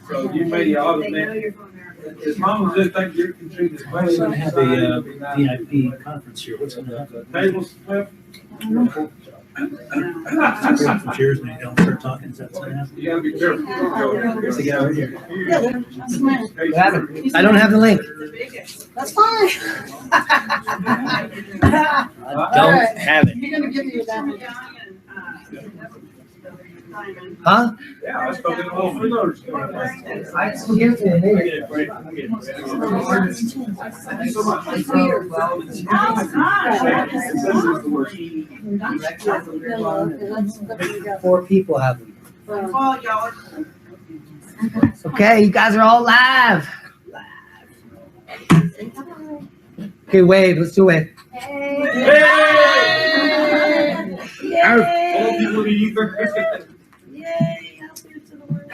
So you may augment. As long as they think you can see this. We're going to have a VIP conference here. What's going to happen? Tables flip. Some chairs, maybe don't start talking. Is that what's going to happen? You gotta be careful. There's the guy right here. I don't have the link. That's fine. I don't have it. You're gonna give me that one. Huh? Yeah, let's go get a little freeloaders. I can give it to you. Four people have them. Okay, you guys are all live. Okay, wave. Let's do it. Hey! Yay, I'll put it to the world.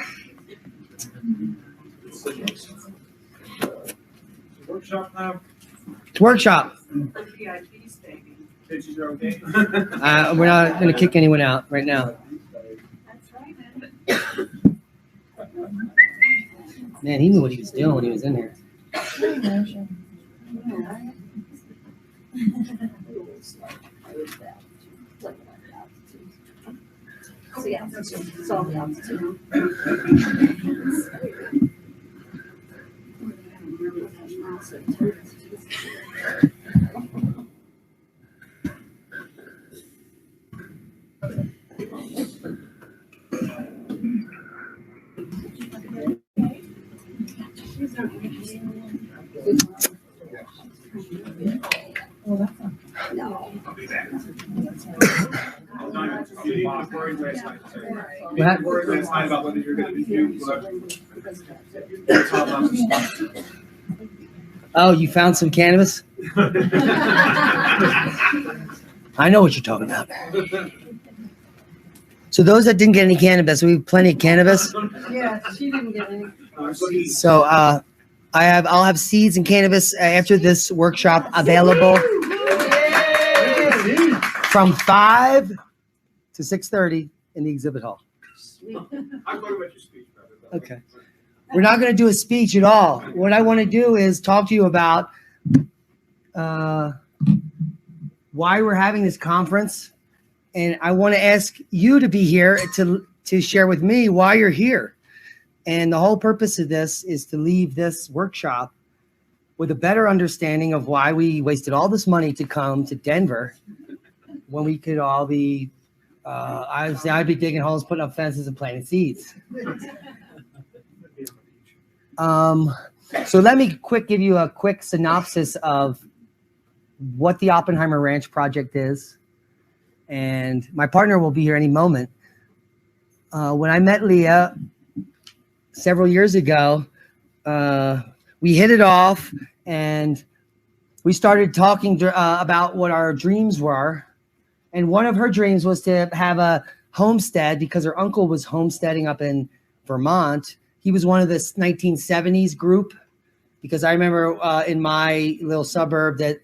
Workshop now. It's workshop. Pictures are okay. We're not going to kick anyone out right now. Man, he knew what he was doing when he was in here. So yeah, it's all the altitude. You had worried last night about whether you're going to be viewed. Oh, you found some cannabis? I know what you're talking about. So those that didn't get any cannabis, we have plenty of cannabis. Yeah, she didn't get any. So I'll have seeds and cannabis after this workshop available from 5 to 6:30 in the exhibit hall. Okay. We're not going to do a speech at all. What I want to do is talk to you about why we're having this conference. And I want to ask you to be here to share with me why you're here. And the whole purpose of this is to leave this workshop with a better understanding of why we wasted all this money to come to Denver when we could all be, I'd be digging holes, putting up fences, and planting seeds. So let me give you a quick synopsis of what the Oppenheimer Ranch Project is. And my partner will be here any moment. When I met Leah several years ago, we hit it off and we started talking about what our dreams were. And one of her dreams was to have a homestead because her uncle was homesteading up in Vermont. He was one of the 1970s group, because I remember in my little suburb that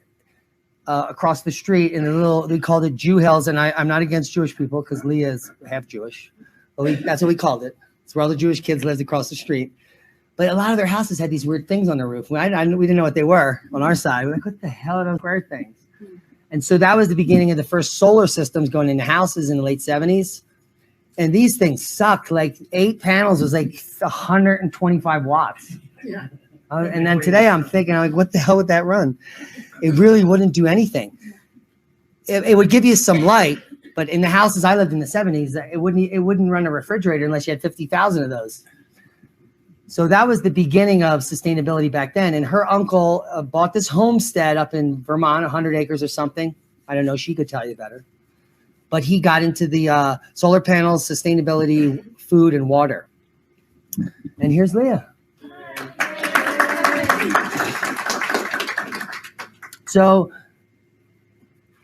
across the street in the little, we called it Jew Hills. And I'm not against Jewish people because Leah is half Jewish. But that's what we called it. It's where all the Jewish kids lived across the street. But a lot of their houses had these weird things on the roof. We didn't know what they were on our side. We're like, what the hell are those weird things? And so that was the beginning of the first solar systems going into houses in the late 70s. And these things sucked. Like 8 panels was like 125 watts. Yeah. And then today I'm thinking, like, what the hell would that run? It really wouldn't do anything. It would give you some light, but in the houses I lived in the 70s, it wouldn't run a refrigerator unless you had 50,000 of those. So that was the beginning of sustainability back then. And her uncle bought this homestead up in Vermont, 100 acres or something. I don't know. She could tell you better. But he got into the solar panels, sustainability, food, and water. And here's Leah. So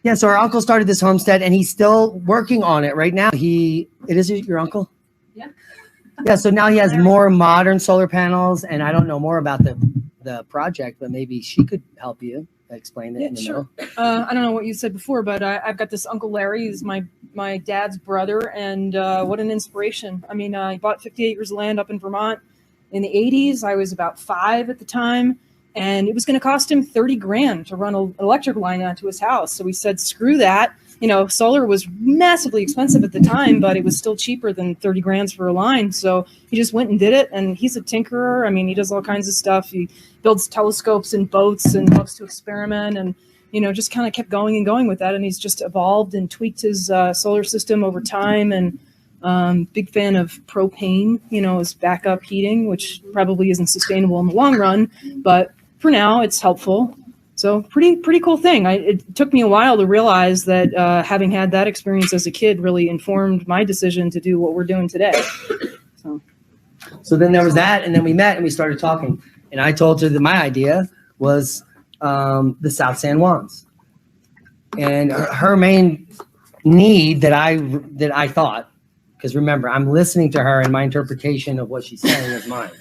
Yeah, so our uncle started this homestead, and he's still working on it right now. It is your uncle? Yeah. Yeah, so now he has more modern solar panels, and I don't know more about the project, but maybe she could help you explain it. Yeah, in the sure. middle. I don't know what you said before, but I've got this Uncle Larry. He's my dad's brother, and what an inspiration. I mean, he bought 58 acres of land up in Vermont in the 80s. I was about 5 at the time, and it was going to cost him 30 grand to run an electric line onto his house. So we said, screw that. You know, solar was massively expensive at the time, but it was still cheaper than 30 grand for a line. So he just went and did it. And he's a tinkerer. I mean, he does all kinds of stuff. He builds telescopes and boats and loves to experiment, and, you know, just kind of kept going and going with that. And he's just evolved and tweaked his solar system over time. And big fan of propane, you know, as backup heating, which probably isn't sustainable in the long run, but for now it's helpful. So pretty cool thing. It took me a while to realize that having had that experience as a kid really informed my decision to do what we're doing today. So then there was that, and then we met and we started talking. And I told her that my idea was the South San Juans. And her main need that I thought, because remember, I'm listening to her, and my interpretation of what she's saying is mine.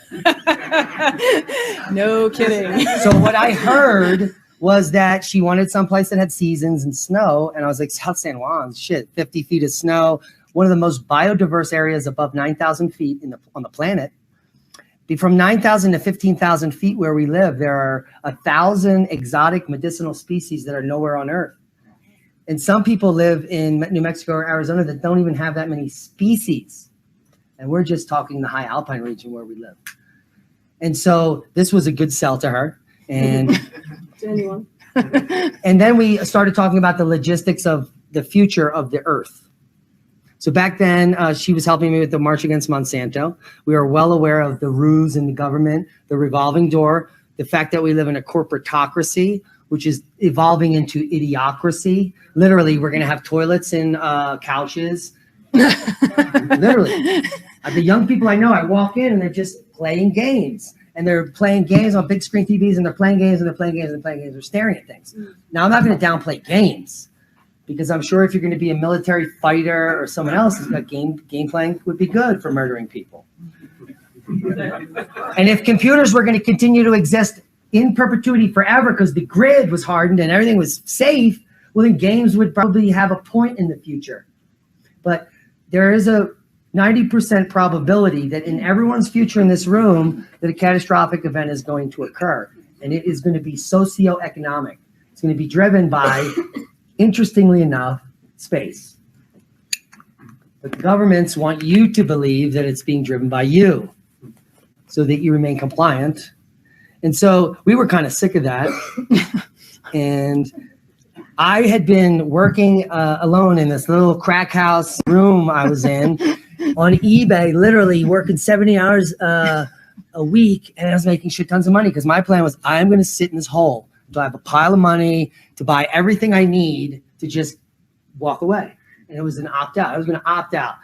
No kidding. So what I heard was that she wanted someplace that had seasons and snow. And I was like, South San Juan, shit, 50 feet of snow, one of the most biodiverse areas above 9,000 feet on the planet. From 9,000 to 15,000 feet where we live, there are 1,000 exotic medicinal species that are nowhere on Earth. And some people live in New Mexico or Arizona that don't even have that many species. And we're just talking the high alpine region where we live. And so this was a good sell to her. And To anyone. and then we started talking about the logistics of the future of the Earth. So back then, she was helping me with the March Against Monsanto. We were well aware of the ruse in the government, the revolving door, the fact that we live in a corporatocracy, which is evolving into idiocracy. Literally, we're going to have toilets in couches. Literally. The young people I know, I walk in and they're just playing games. And they're playing games on big screen TVs, and they're playing games, and they're playing games, and they're playing games. They're staring at things. Now, I'm not going to downplay games, because I'm sure if you're going to be a military fighter or someone else, game playing would be good for murdering people. And if computers were going to continue to exist in perpetuity forever because the grid was hardened and everything was safe, well, then games would probably have a point in the future. But there is a 90% probability that in everyone's future in this room, that a catastrophic event is going to occur. And it is going to be socioeconomic. It's going to be driven by, interestingly enough, space. But the governments want you to believe that it's being driven by you so that you remain compliant. And so we were kind of sick of that. And I had been working alone in this little crack house room I was in on eBay, literally working 70 hours a week, and I was making shit tons of money because my plan was I'm going to sit in this hole until I have a pile of money to buy everything I need to just walk away. And it was an opt-out. I was going to opt out.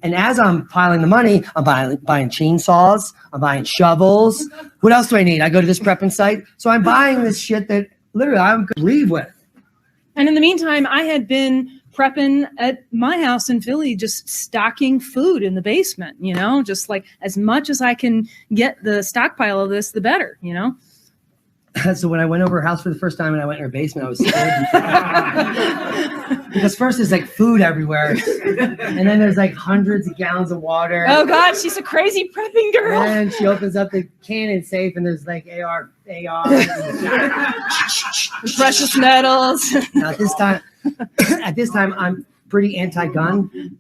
And as I'm piling the money, I'm buying chainsaws, I'm buying shovels. What else do I need? I go to this prepping site. So I'm buying this shit that literally I'm going to leave with. And in the meantime, I had been prepping at my house in Philly, just stocking food in the basement, you know, just like as much as I can get the stockpile of this, the better, you know. So when I went over her house for the first time and I went in her basement, I was scared. Because first there's like food everywhere. And then there's like hundreds of gallons of water. Oh God, she's a crazy prepping girl. And she opens up the cannon safe and there's like AR. Precious metals. Now at this time, I'm pretty anti-gun.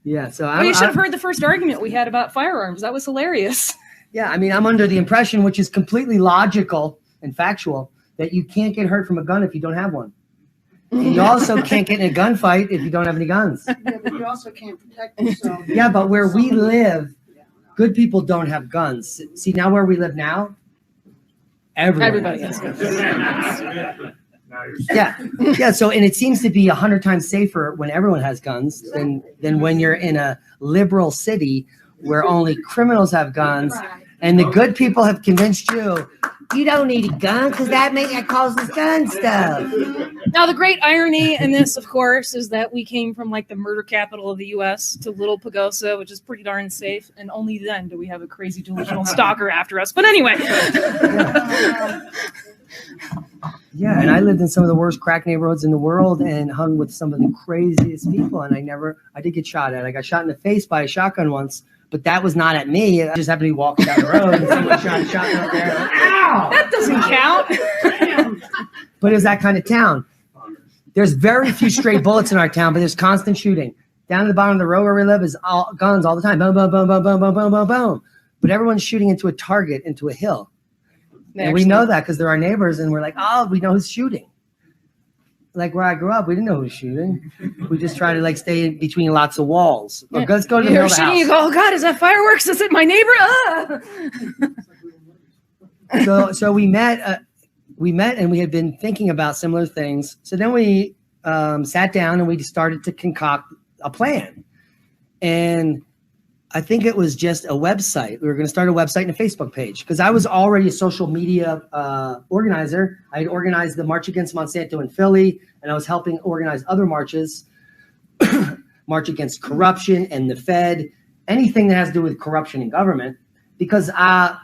Yeah, so You should have heard the first argument we had about firearms. That was hilarious. Yeah, I mean, I'm under the impression, which is completely logical and factual, that you can't get hurt from a gun if you don't have one. And you also can't get in a gunfight if you don't have any guns. Yeah, but you also can't protect yourself. Yeah, but where we live, good people don't have guns. See, now where we live now, everybody has guns. Yeah. So, and it seems to be 100 times safer when everyone has guns than when you're in a liberal city where only criminals have guns, and the good people have convinced you You don't need a gun because that causes gun stuff. Now, the great irony in this, of course, is that we came from like the murder capital of the U.S. to Little Pagosa, which is pretty darn safe, and only then do we have a crazy delusional stalker after us. But anyway. Yeah, and I lived in some of the worst crack neighborhoods in the world and hung with some of the craziest people. And I did get shot at. I got shot in the face by a shotgun once, but that was not at me. I just happened to be walking down the road and someone shot a shotgun up there. Ow! That doesn't count. But it was that kind of town. There's very few stray bullets in our town, but there's constant shooting. Down at the bottom of the road where we live is all guns all the time. Boom, boom, boom, boom, boom, boom, boom, boom, boom. But everyone's shooting into a target, into a hill. And we know that because they're our neighbors, and we're like, oh, we know who's shooting. Like where I grew up, we didn't know who was shooting. We just try to like stay in between lots of walls. Or let's go to the middle of the house. You go, oh God, is that fireworks? Is it my neighbor? So we met, and we had been thinking about similar things. So then we sat down and we started to concoct a plan. And I think it was just a website. We were going to start a website and a Facebook page because I was already a social media organizer. I had organized the March Against Monsanto in Philly, and I was helping organize other marches, March Against Corruption and the Fed, anything that has to do with corruption in government, because I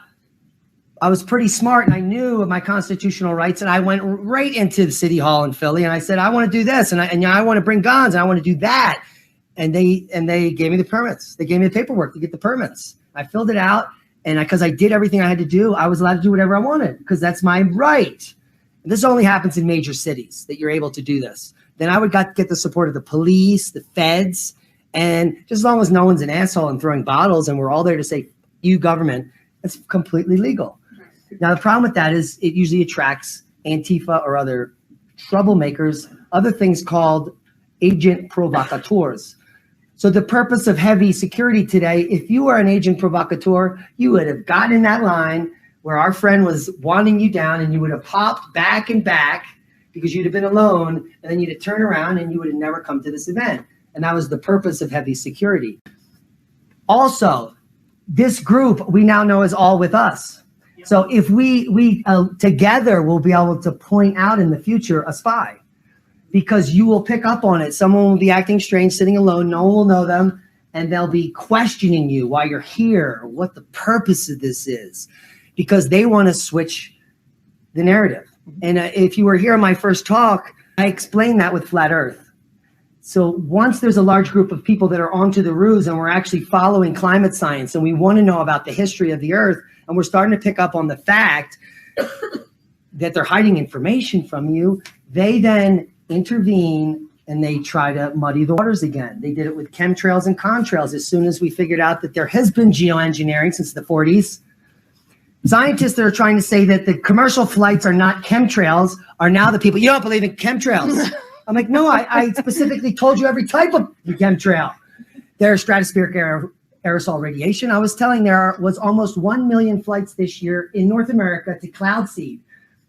was pretty smart and I knew of my constitutional rights, and I went right into the city hall in Philly and I said, I want to do this, and I want to bring guns, and I want to do that. And they gave me the permits. They gave me the paperwork to get the permits. I filled it out, and because I did everything I had to do, I was allowed to do whatever I wanted because that's my right. And this only happens in major cities that you're able to do this. Then I would get the support of the police, the feds, and just as long as no one's an asshole and throwing bottles and we're all there to say, you government, it's completely legal. Now, the problem with that is it usually attracts Antifa or other troublemakers, other things called agent provocateurs. So the purpose of heavy security today, if you were an agent provocateur, you would have gotten in that line where our friend was wanting you down, and you would have popped back and back because you'd have been alone, and then you'd have turned around and you would have never come to this event. And that was the purpose of heavy security. Also, this group we now know is all with us. So if we together will be able to point out in the future a spy, because you will pick up on it. Someone will be acting strange, sitting alone. No one will know them, and they'll be questioning you why you're here, or what the purpose of this is, because they want to switch the narrative. And if you were here in my first talk, I explained that with Flat Earth. So once there's a large group of people that are onto the ruse and we're actually following climate science and we want to know about the history of the Earth, and we're starting to pick up on the fact that they're hiding information from you, they then intervene and they try to muddy the waters again. They did it with chemtrails and contrails. As soon as we figured out that there has been geoengineering since the 40s, scientists that are trying to say that the commercial flights are not chemtrails are now the people, you don't believe in chemtrails. I'm like, no, I specifically told you every type of chemtrail. There's stratospheric aerosol radiation. I was telling there was almost 1 million flights this year in North America to cloud seed.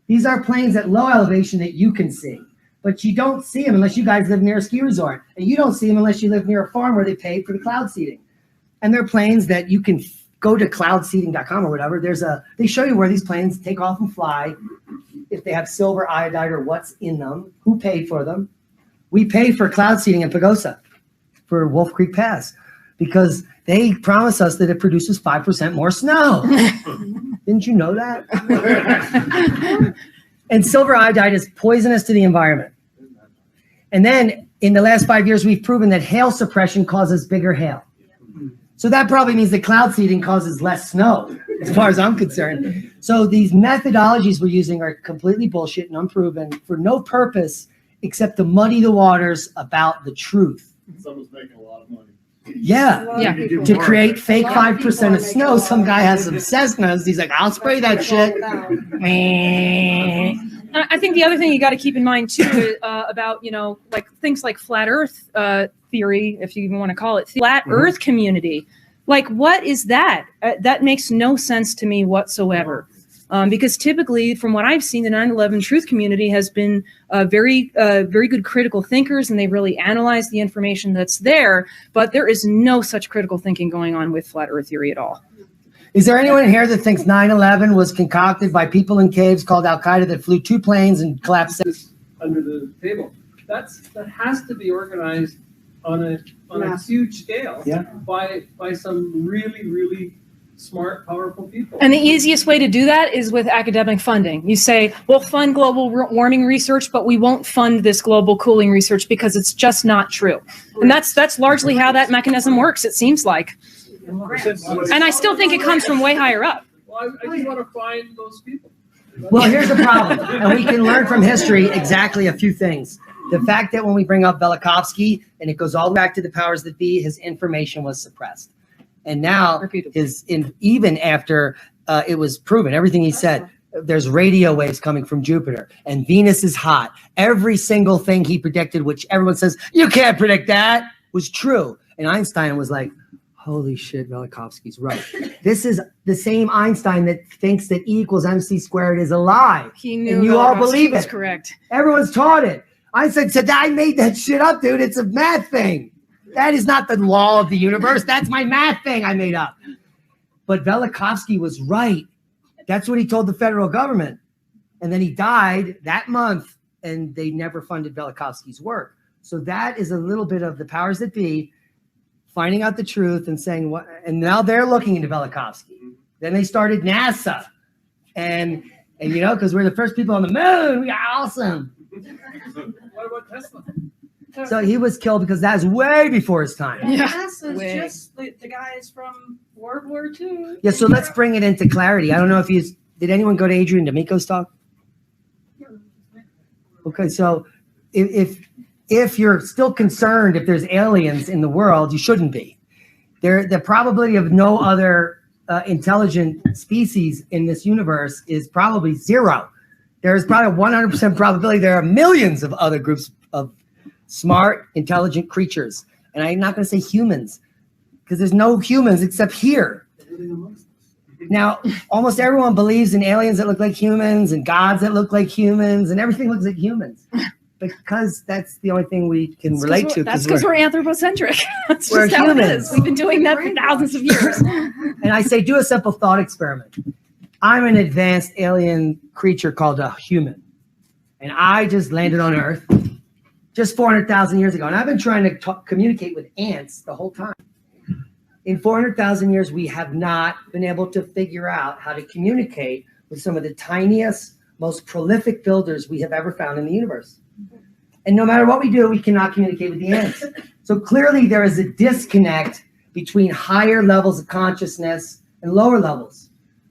These are planes at low elevation that you can see. But you don't see them unless you guys live near a ski resort. And you don't see them unless you live near a farm where they pay for the cloud seeding. And they're planes that you can go to cloudseeding.com or whatever. They show you where these planes take off and fly, if they have silver iodide or what's in them, who paid for them. We pay for cloud seeding in Pagosa for Wolf Creek Pass because they promise us that it produces 5% more snow. Didn't you know that? And silver iodide is poisonous to the environment. And then in the last 5 years, we've proven that hail suppression causes bigger hail. So that probably means that cloud seeding causes less snow, as far as I'm concerned. So these methodologies we're using are completely bullshit and unproven for no purpose except to muddy the waters about the truth. Someone's making a lot of money. Yeah. To create fake 5% of snow, some guy has some Cessnas. He's like, I'll spray that shit. I think the other thing you got to keep in mind too about, like things like flat Earth theory, if you even want to call it flat Earth community, like what is that? That makes no sense to me whatsoever. Because typically, from what I've seen, the 9/11 truth community has been very good critical thinkers, and they really analyze the information that's there. But there is no such critical thinking going on with flat Earth theory at all. Is there anyone in here that thinks 9/11 was concocted by people in caves called Al Qaeda that flew 2 planes and collapsed? Under the table. That has to be organized on a Yeah. huge scale. Yeah. By some really smart, powerful people. And the easiest way to do that is with academic funding. You say, we'll fund global warming research, but we won't fund this global cooling research because it's just not true. And that's largely how that mechanism works, it seems like. And I still think it comes from way higher up. Well, I just want to find those people. Well, here's the problem, and we can learn from history exactly a few things. The fact that when we bring up Velikovsky, and it goes all back to the powers that be, his information was suppressed. And now, even after it was proven, everything he said, there's radio waves coming from Jupiter, and Venus is hot. Every single thing he predicted, which everyone says, you can't predict that, was true. And Einstein was like, holy shit, Velikovsky's right. This is the same Einstein that thinks that E equals MC squared is a lie. He knew and you all Velikovsky believe was it. correct. Everyone's taught it. Einstein said, I made that shit up, dude. It's a math thing. That is not the law of the universe. That's my math thing I made up. But Velikovsky was right. That's what he told the federal government. And then he died that month, and they never funded Velikovsky's work. So that is a little bit of the powers that be finding out the truth and saying what, and now they're looking into Velikovsky. Then they started NASA. And you know, because we're the first people on the moon, we are awesome. What about Tesla? So he was killed because that's way before his time. Yeah. NASA's Way. just the guys from World War II. Yeah, so let's bring it into clarity. I don't know if did anyone go to Adrian D'Amico's talk? Okay, so if you're still concerned if there's aliens in the world, you shouldn't be. The probability of no other intelligent species in this universe is probably 0. There's probably a 100% probability there are millions of other groups of smart, intelligent creatures. And I'm not going to say humans, because there's no humans except here. Now, almost everyone believes in aliens that look like humans and gods that look like humans, and everything looks like humans. Because that's the only thing we can relate to. That's because we're anthropocentric. That's we're just how it humans. is. We've been doing that for thousands of years. And I say, do a simple thought experiment. I'm an advanced alien creature called a human. And I just landed on Earth just 400,000 years ago. And I've been trying to communicate with ants the whole time. In 400,000 years, we have not been able to figure out how to communicate with some of the tiniest, most prolific builders we have ever found in the universe. And no matter what we do, we cannot communicate with the ants. So clearly there is a disconnect between higher levels of consciousness and lower levels.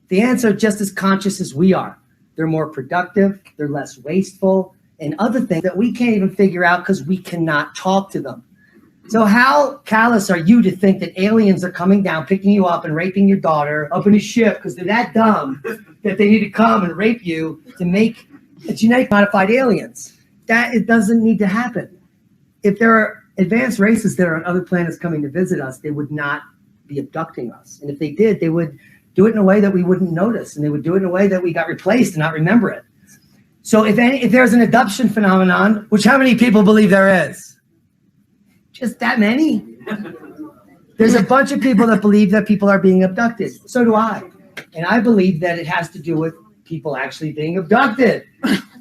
The ants are just as conscious as we are. They're more productive, they're less wasteful, and other things that we can't even figure out because we cannot talk to them. So how callous are you to think that aliens are coming down, picking you up and raping your daughter up in a ship because they're that dumb that they need to come and rape you to make genetic modified aliens? That it doesn't need to happen. If there are advanced races that are on other planets coming to visit us, they would not be abducting us. And if they did, they would do it in a way that we wouldn't notice, and they would do it in a way that we got replaced and not remember it. So if there's an abduction phenomenon, which how many people believe there is? Just that many? There's a bunch of people that believe that people are being abducted. So do I. And I believe that it has to do with people actually being abducted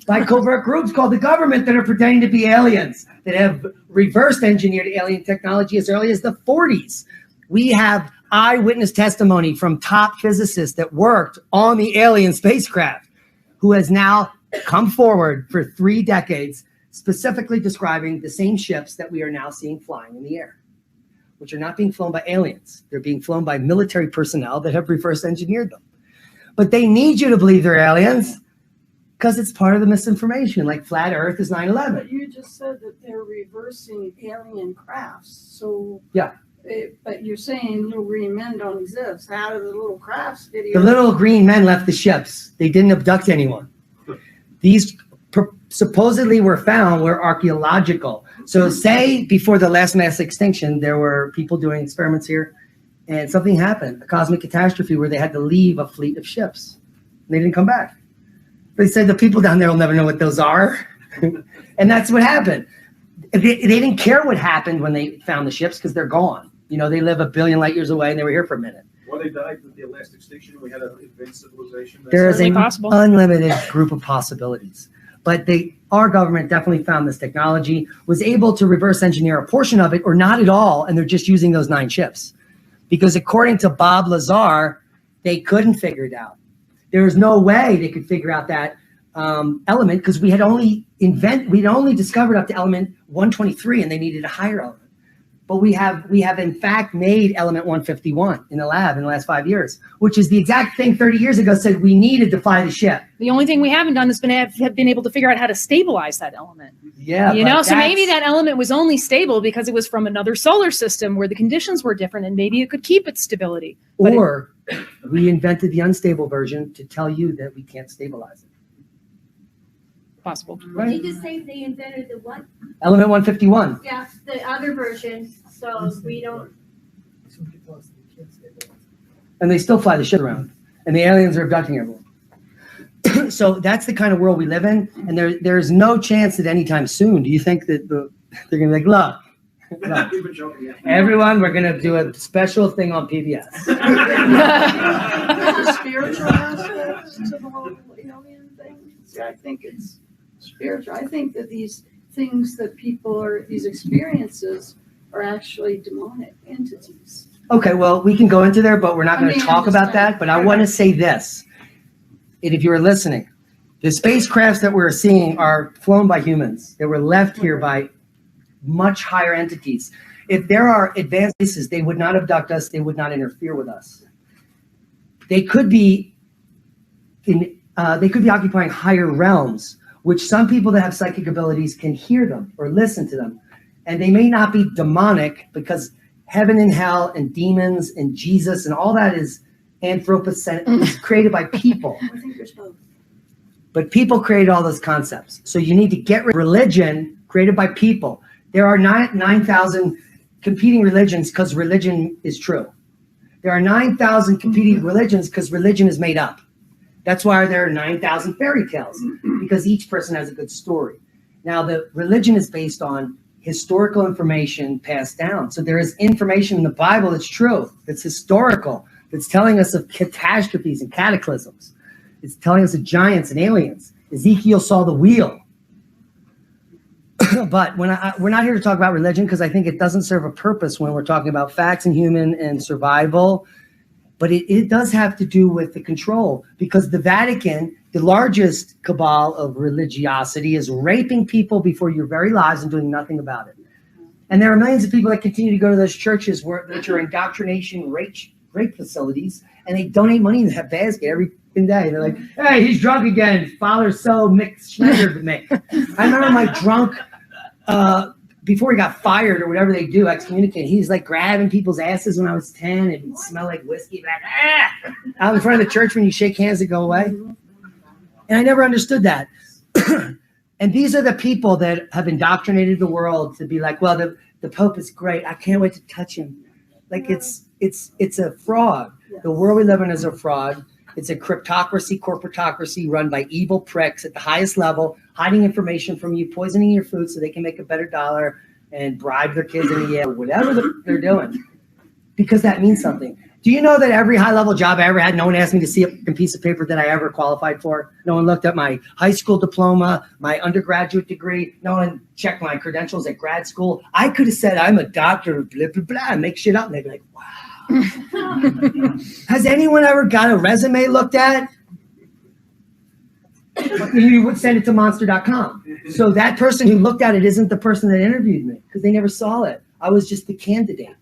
by covert groups called the government that are pretending to be aliens, that have reverse engineered alien technology as early as the 40s. We have eyewitness testimony from top physicists that worked on the alien spacecraft, who has now come forward for 3 decades, specifically describing the same ships that we are now seeing flying in the air, which are not being flown by aliens. They're being flown by military personnel that have reverse engineered them. But they need you to believe they're aliens because it's part of the misinformation, like flat Earth is 9/11. But you just said that they're reversing alien crafts. So Yeah. But you're saying little green men don't exist. How do the little crafts The video? little green men left the ships. They didn't abduct anyone. These supposedly were found were archaeological. So say before the last mass extinction, there were people doing experiments here, and something happened, a cosmic catastrophe where they had to leave a fleet of ships. They didn't come back. They said the people down there will never know what those are. And that's what happened. They didn't care what happened when they found the ships because they're gone. You know, they live 1 billion light years away and they were here for a minute. What they died with the last extinction, we had an advanced civilization. There is Certainly an possible. unlimited group of possibilities. But our government definitely found this technology, was able to reverse engineer a portion of it or not at all, and they're just using those 9 chips. Because according to Bob Lazar, they couldn't figure it out. There was no way they could figure out that element because we'd only discovered up to element 123 and they needed a higher element. But we have in fact made element 151 in the lab in the last 5 years, which is the exact thing 30 years ago said we needed to fly the ship. The only thing we haven't done is have been able to figure out how to stabilize that element. Yeah. You know, so maybe that element was only stable because it was from another solar system where the conditions were different and maybe it could keep its stability. Or we invented the unstable version to tell you that we can't stabilize it. Possible. Right? Did you just say they invented the what? Element 151. Yeah, the other version, so we don't. And they still fly the ship around. And the aliens are abducting everyone. So that's the kind of world we live in. And there's no chance that anytime soon, do you think that they're going to be like, look, We've been joking, yeah. everyone, we're going to do a special thing on PBS. The spiritual aspects to the whole alien thing. See, I think it's spiritual. I think that these things that people these experiences are actually demonic entities. Okay, well, we can go into there, but we're not going to I'm talk just about saying. that. But I want to say this. And if you were listening, the spacecrafts that we're seeing are flown by humans. They were left here by much higher entities. If there are advanced races, they would not abduct us. They would not interfere with us. They could be occupying higher realms, which some people that have psychic abilities can hear them or listen to them. And they may not be demonic because heaven and hell and demons and Jesus and all that is anthropocenic, it's created by people. I think there's both. But people created all those concepts. So you need to get rid of religion created by people. There are 9,000 competing religions because religion is true. There are 9,000 competing religions because religion is made up. That's why there are 9,000 fairy tales, because each person has a good story. Now, the religion is based on historical information passed down. So there is information in the Bible that's true, that's historical, that's telling us of catastrophes and cataclysms. It's telling us of giants and aliens. Ezekiel saw the wheel. But we're not here to talk about religion because I think it doesn't serve a purpose when we're talking about facts and human and survival. But it does have to do with the control, because the Vatican, the largest cabal of religiosity, is raping people before your very lives and doing nothing about it. And there are millions of people that continue to go to those churches which are indoctrination rape facilities, and they donate money in that basket every day. They're like, hey, he's drunk again. Father so Mick Schneider to me. I remember my drunk, before he got fired or whatever they do, excommunicate, he's like grabbing people's asses when I was 10 and he'd smell like whiskey, like, out in front of the church when you shake hands and go away. And I never understood that. And these are the people that have indoctrinated the world to be like, well, the Pope is great. I can't wait to touch him. Like it's a fraud. The world we live in is a fraud. It's a cryptocracy, corporatocracy run by evil pricks at the highest level, hiding information from you, poisoning your food so they can make a better dollar and bribe their kids in Yale, whatever they're doing, because that means something. Do you know that every high-level job I ever had, no one asked me to see a piece of paper that I ever qualified for? No one looked at my high school diploma, my undergraduate degree. No one checked my credentials at grad school. I could have said I'm a doctor, blah, blah, blah, and make shit up. And they'd be like, wow. Has anyone ever got a resume looked at? You would send it to monster.com. So that person who looked at it isn't the person that interviewed me because they never saw it. I was just the candidate.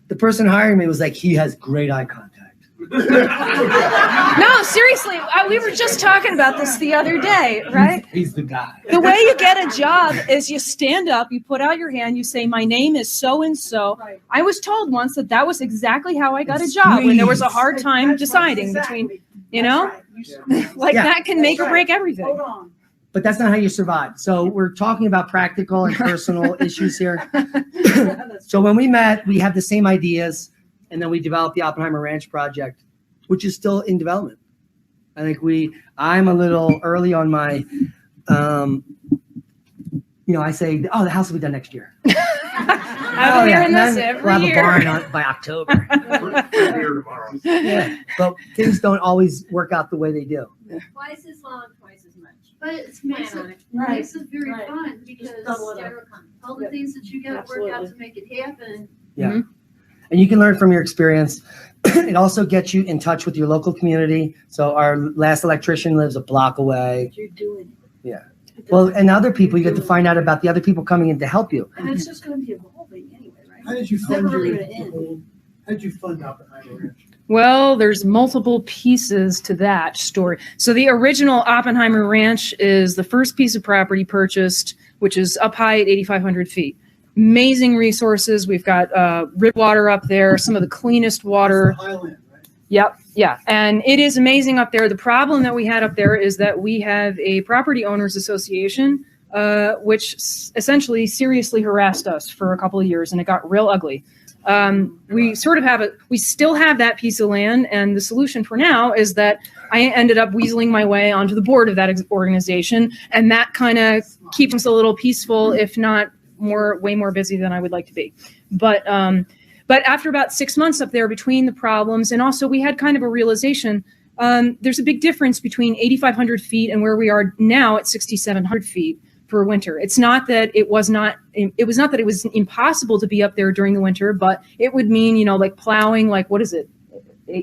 The person hiring me was like, he has great eye contact. No, seriously, we were just talking about this the other day, right? He's the guy. The way you get a job is you stand up, you put out your hand, you say, my name is so-and-so. Right. I was told once that was exactly how I got a job when there was a hard time deciding between, you know, like Yeah. that can make or break everything. Hold on. But that's not how you survive. So we're talking about practical and personal issues here. So when we met, we had the same ideas, and then we developed the Oppenheimer Ranch Project, which is still in development. I think I'm a little early on my, I say, oh, the house will be done next year. I've been hearing and this then every we'll have year. a barn by October. Here tomorrow. Yeah, but things don't always work out the way they do. Twice as long, twice as much. But it Plan makes on it, it. makes it very Right. fun because Double it up. all the things that you got to work out to make it happen. Yeah. And you can learn from your experience. It also gets you in touch with your local community. So our last electrician lives a block away. You're doing it. Yeah. Well, and other people, you get to find out about the other people coming in to help you. And it's just going to be evolving anyway, right? How did you It's never fund really your, gonna end. how did you fund Oppenheimer Ranch? Well, there's multiple pieces to that story. So the original Oppenheimer Ranch is the first piece of property purchased, which is up high at 8,500 feet. Amazing resources. We've got rib water up there, some of the cleanest water. It's the Highland, right? Yep, yeah, and it is amazing up there. The problem that we had up there is that we have a property owners association, which essentially seriously harassed us for a couple of years, and it got real ugly. We sort of we still have that piece of land, and the solution for now is that I ended up weaseling my way onto the board of that organization, and that kind of keeps us a little peaceful, if not way more busy than I would like to be. But after about 6 months up there, between the problems, and also we had kind of a realization, there's a big difference between 8,500 feet and where we are now at 6,700 feet for winter. It's not that it was not that it was impossible to be up there during the winter, but it would mean, like plowing, like, what is it,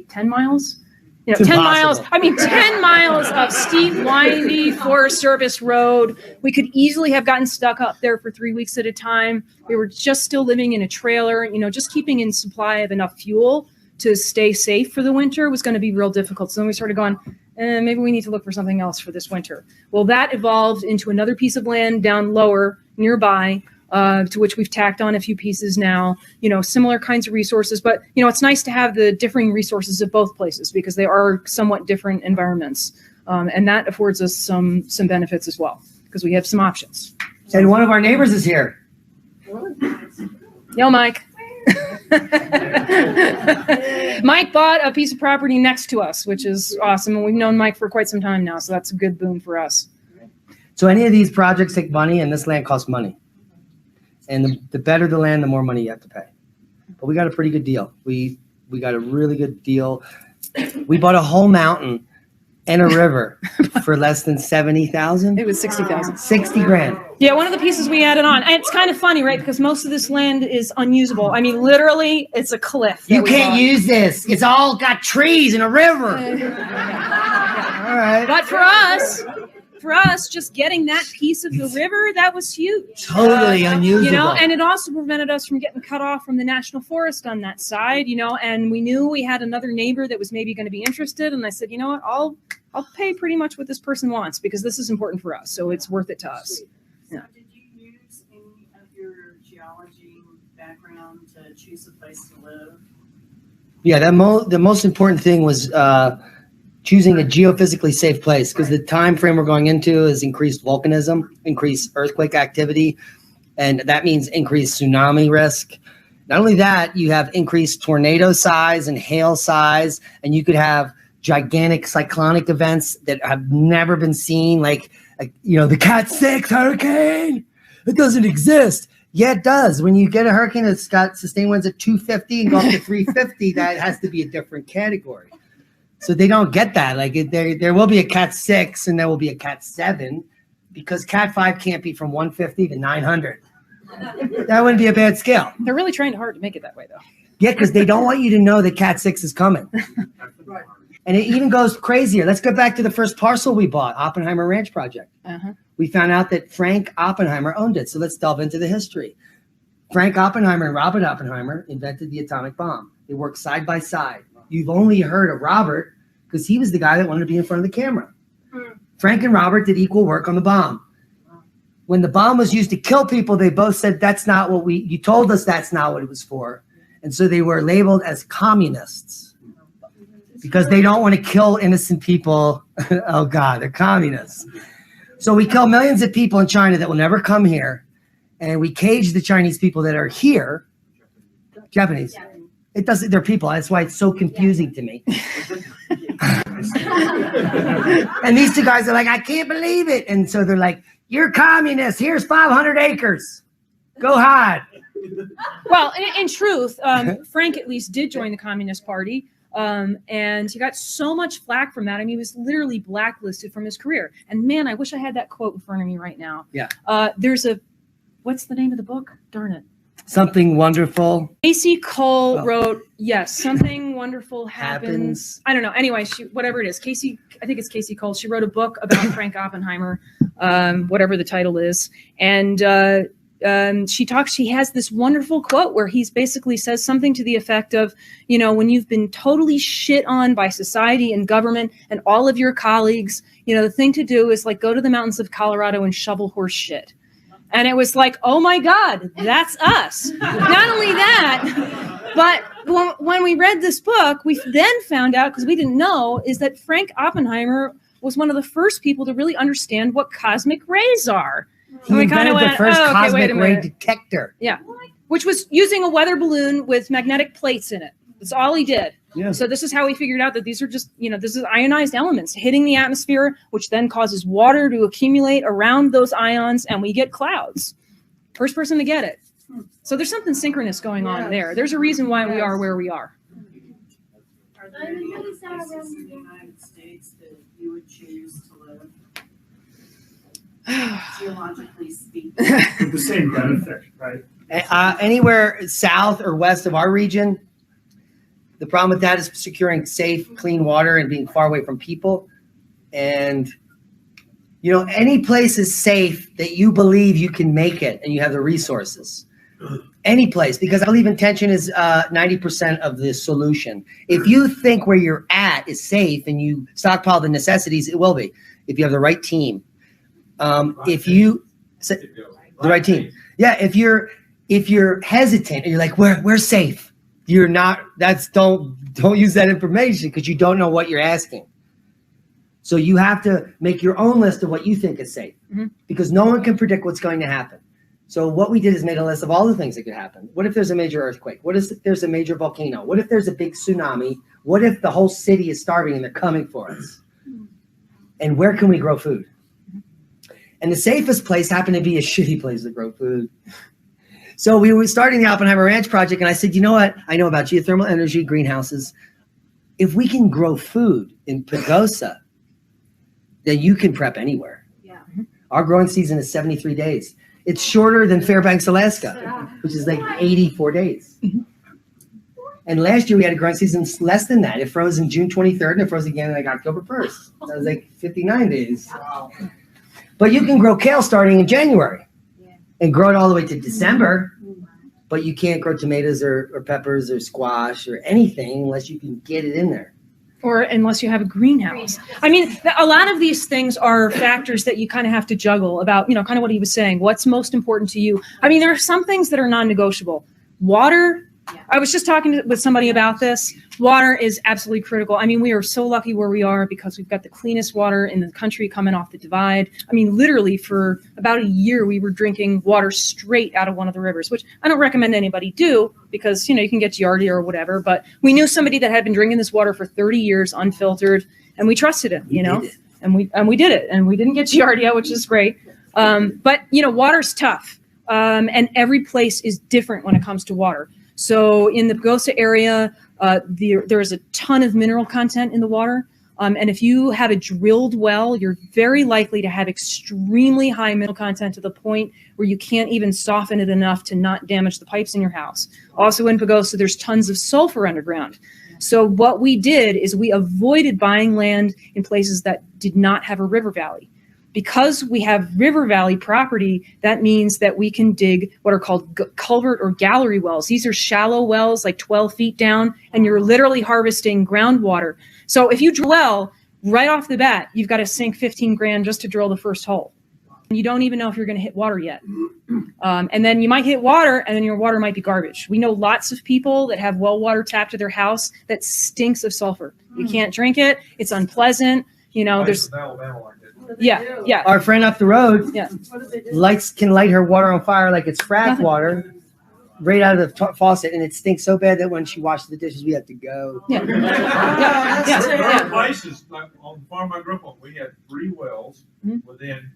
10 miles? It's 10 impossible. miles, 10 miles of steep, windy Forest Service road. We could easily have gotten stuck up there for 3 weeks at a time. We were just still living in a trailer, just keeping in supply of enough fuel to stay safe for the winter was going to be real difficult. So then we started going, maybe we need to look for something else for this winter. Well, that evolved into another piece of land down lower nearby, to which we've tacked on a few pieces now, similar kinds of resources. But, it's nice to have the differing resources of both places because they are somewhat different environments. And that affords us some benefits as well because we have some options. And one of our neighbors is here. Yo, Mike. Mike bought a piece of property next to us, which is awesome. And we've known Mike for quite some time now. So that's a good boon for us. So any of these projects take money, and this land costs money. And the better the land, the more money you have to pay. But we got a pretty good deal. We got a really good deal. We bought a whole mountain and a river for less than 70,000. It was 60,000. 60 grand. Yeah, one of the pieces we added on. And it's kind of funny, right? Because most of this land is unusable. I mean, literally, it's a cliff. You can't use this. It's all got trees and a river. All right. But for us, just getting that piece of the river, that was huge. Totally unusable. And it also prevented us from getting cut off from the national forest on that side, and we knew we had another neighbor that was maybe going to be interested. And I said, you know what, I'll pay pretty much what this person wants because this is important for us. So it's worth it to us. So did you use any of your geology background to choose a place to live? Yeah, the most important thing was choosing a geophysically safe place because the time frame we're going into is increased volcanism, increased earthquake activity, and that means increased tsunami risk. Not only that, you have increased tornado size and hail size, and you could have gigantic cyclonic events that have never been seen, like the Cat 6 hurricane. It doesn't exist. Yeah, it does. When you get a hurricane that's got sustained winds at 250 and go up to 350, that has to be a different category. So they don't get that. Like there will be a Cat 6 and there will be a Cat 7 because Cat 5 can't be from 150 to 900. That wouldn't be a bad scale. They're really trying hard to make it that way, though. Yeah, because they don't want you to know that Cat 6 is coming. And it even goes crazier. Let's go back to the first parcel we bought, Oppenheimer Ranch Project. Uh-huh. We found out that Frank Oppenheimer owned it. So let's delve into the history. Frank Oppenheimer and Robert Oppenheimer invented the atomic bomb. They worked side by side. You've only heard of Robert because he was the guy that wanted to be in front of the camera. Frank and Robert did equal work on the bomb. When the bomb was used to kill people, they both said, that's not what you told us that's not what it was for. And so they were labeled as communists because they don't want to kill innocent people. Oh God, they're communists. So we kill millions of people in China that will never come here. And we cage the Chinese people that are here. Japanese. It doesn't, they're people. That's why it's so confusing to me. And these two guys are like, I can't believe it. And so they're like, you're communists. Here's 500 acres. Go hide. Well, in truth, Frank at least did join the Communist Party. And he got so much flack from that. I mean, he was literally blacklisted from his career. And man, I wish I had that quote in front of me right now. Yeah. What's the name of the book? Darn it. Something wonderful Casey Cole wrote, yes, something wonderful happens. happens. I don't know. Anyway, whatever it is, I think it's Casey Cole. She wrote a book about Frank Oppenheimer, whatever the title is. And she has this wonderful quote where he's basically says something to the effect of, when you've been totally shit on by society and government and all of your colleagues, the thing to do is like go to the mountains of Colorado and shovel horse shit. And it was like, oh my God, that's us. Not only that, but when we read this book, we then found out, because we didn't know, is that Frank Oppenheimer was one of the first people to really understand what cosmic rays are. He invented the first cosmic ray detector. Yeah, which was using a weather balloon with magnetic plates in it. That's all he did. Yeah. So this is how he figured out that these are just, this is ionized elements hitting the atmosphere, which then causes water to accumulate around those ions, and we get clouds. First person to get it. So there's something synchronous going on there. There's a reason why we are where we are. Are there any other places in the United States that you would choose to live? Geologically speaking. The same benefit, right? Anywhere south or west of our region, the problem with that is securing safe, clean water and being far away from people. And, any place is safe that you believe you can make it and you have the resources. Any place, because I believe intention is 90% of the solution. If you think where you're at is safe and you stockpile the necessities, it will be. If you have the right team. The right team. Yeah, if you're hesitant and you're like, we're safe. You're not, don't use that information because you don't know what you're asking. So you have to make your own list of what you think is safe because no one can predict what's going to happen. So what we did is made a list of all the things that could happen. What if there's a major earthquake? What if there's a major volcano? What if there's a big tsunami? What if the whole city is starving and they're coming for us? And where can we grow food? And the safest place happened to be a shitty place to grow food. So we were starting the Oppenheimer Ranch Project, and I said, you know what? I know about geothermal energy, greenhouses. If we can grow food in Pagosa, then you can prep anywhere. Yeah. Our growing season is 73 days. It's shorter than Fairbanks, Alaska, which is like 84 days. And last year we had a growing season less than that. It froze in June 23rd, and it froze again like October 1st. That was like 59 days. Wow. But you can grow kale starting in January and grow it all the way to December. But you can't grow tomatoes or peppers or squash or anything unless you can get it in there. Or unless you have a greenhouse. I mean, a lot of these things are factors that you kind of have to juggle about, kind of what he was saying. What's most important to you? I mean, there are some things that are non-negotiable. Water. I was just talking with somebody about this. Water is absolutely critical. I mean, we are so lucky where we are because we've got the cleanest water in the country coming off the divide. I mean, literally for about a year, we were drinking water straight out of one of the rivers, which I don't recommend anybody do because, you can get giardia or whatever. But we knew somebody that had been drinking this water for 30 years unfiltered, and we trusted him, and we did it, and we didn't get giardia, which is great. But, water's tough, and every place is different when it comes to water. So in the Pagosa area, there is a ton of mineral content in the water. And if you have a drilled well, you're very likely to have extremely high mineral content to the point where you can't even soften it enough to not damage the pipes in your house. Also in Pagosa, there's tons of sulfur underground. So what we did is we avoided buying land in places that did not have a river valley. Because we have river valley property, that means that we can dig what are called culvert or gallery wells. These are shallow wells, like 12 feet down, and you're literally harvesting groundwater. So if you drill a well, right off the bat, you've got to sink 15 grand just to drill the first hole. And you don't even know if you're going to hit water yet. And then you might hit water, and then your water might be garbage. We know lots of people that have well water tapped to their house that stinks of sulfur. You can't drink it. It's unpleasant. There's... Yeah. Our friend up the road can light her water on fire like it's frack water right out of the faucet, and it stinks so bad that when she washes the dishes, we have to go. There are places like on the farm I grew up on. We had 3 wells within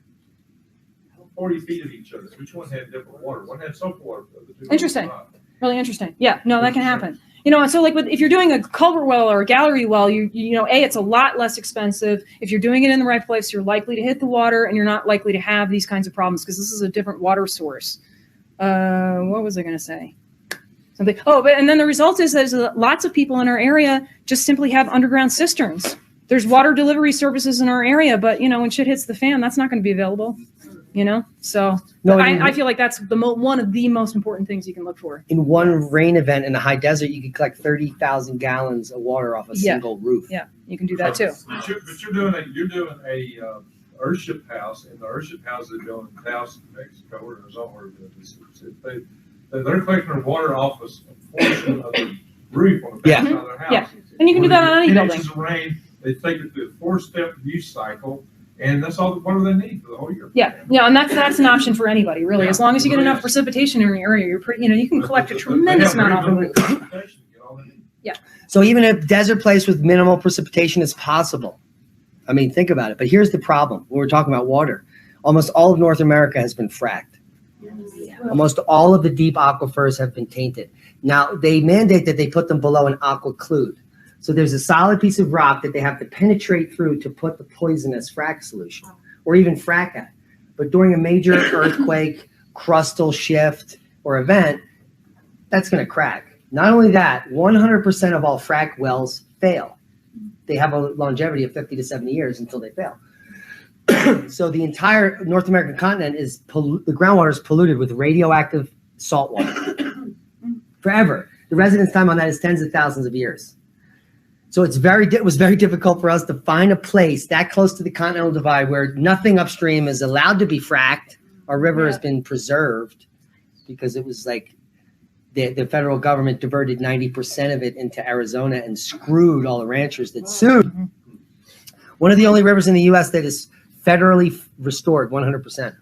40 feet of each other. Each one had different water. One had soap water. The other two Interesting. had not. Really interesting. Yeah, no, that can happen. You know, and so like if you're doing a culvert well or a gallery well, you know, it's a lot less expensive. If you're doing it in the right place, you're likely to hit the water and you're not likely to have these kinds of problems because this is a different water source. What was I going to say? Something. Oh, and then the result is there's lots of people in our area just simply have underground cisterns. There's water delivery services in our area, but you know, when shit hits the fan, that's not going to be available. You know, so No, I feel like that's one of the most important things you can look for. In one rain event in the high desert, you could collect 30,000 gallons of water off a single roof. Yeah, you can do that too. But you're doing a earthship house, and the earthship houses are doing in Taos, Mexico, or Arizona, where they're collecting water off a portion of the roof on the backside of their house. Yeah. And you can do that on any 10 building. inches of rain, they take it through a 4-step use cycle, and that's all the water they need for the whole year. Yeah, and that's an option for anybody, really. As long as you get enough precipitation in your area, you're pretty. You know, you can collect a tremendous amount off the roof. Yeah. So even a desert place with minimal precipitation is possible. I mean, think about it. But here's the problem. When we're talking about water, almost all of North America has been fracked. Almost all of the deep aquifers have been tainted. Now, they mandate that they put them below an aquiclude. So there's a solid piece of rock that they have to penetrate through to put the poisonous frac solution, or even frack at. But during a major earthquake, crustal shift, or event, that's going to crack. Not only that, 100% of all frac wells fail. They have a longevity of 50 to 70 years until they fail. So the entire North American continent is the groundwater is polluted with radioactive salt water forever. The residence time on that is tens of thousands of years. So it was very difficult for us to find a place that close to the continental divide where nothing upstream is allowed to be fracked. Our river has been preserved because it was like the federal government diverted 90% of it into Arizona and screwed all the ranchers that sued. One of the only rivers in the U.S. that is federally restored 100%.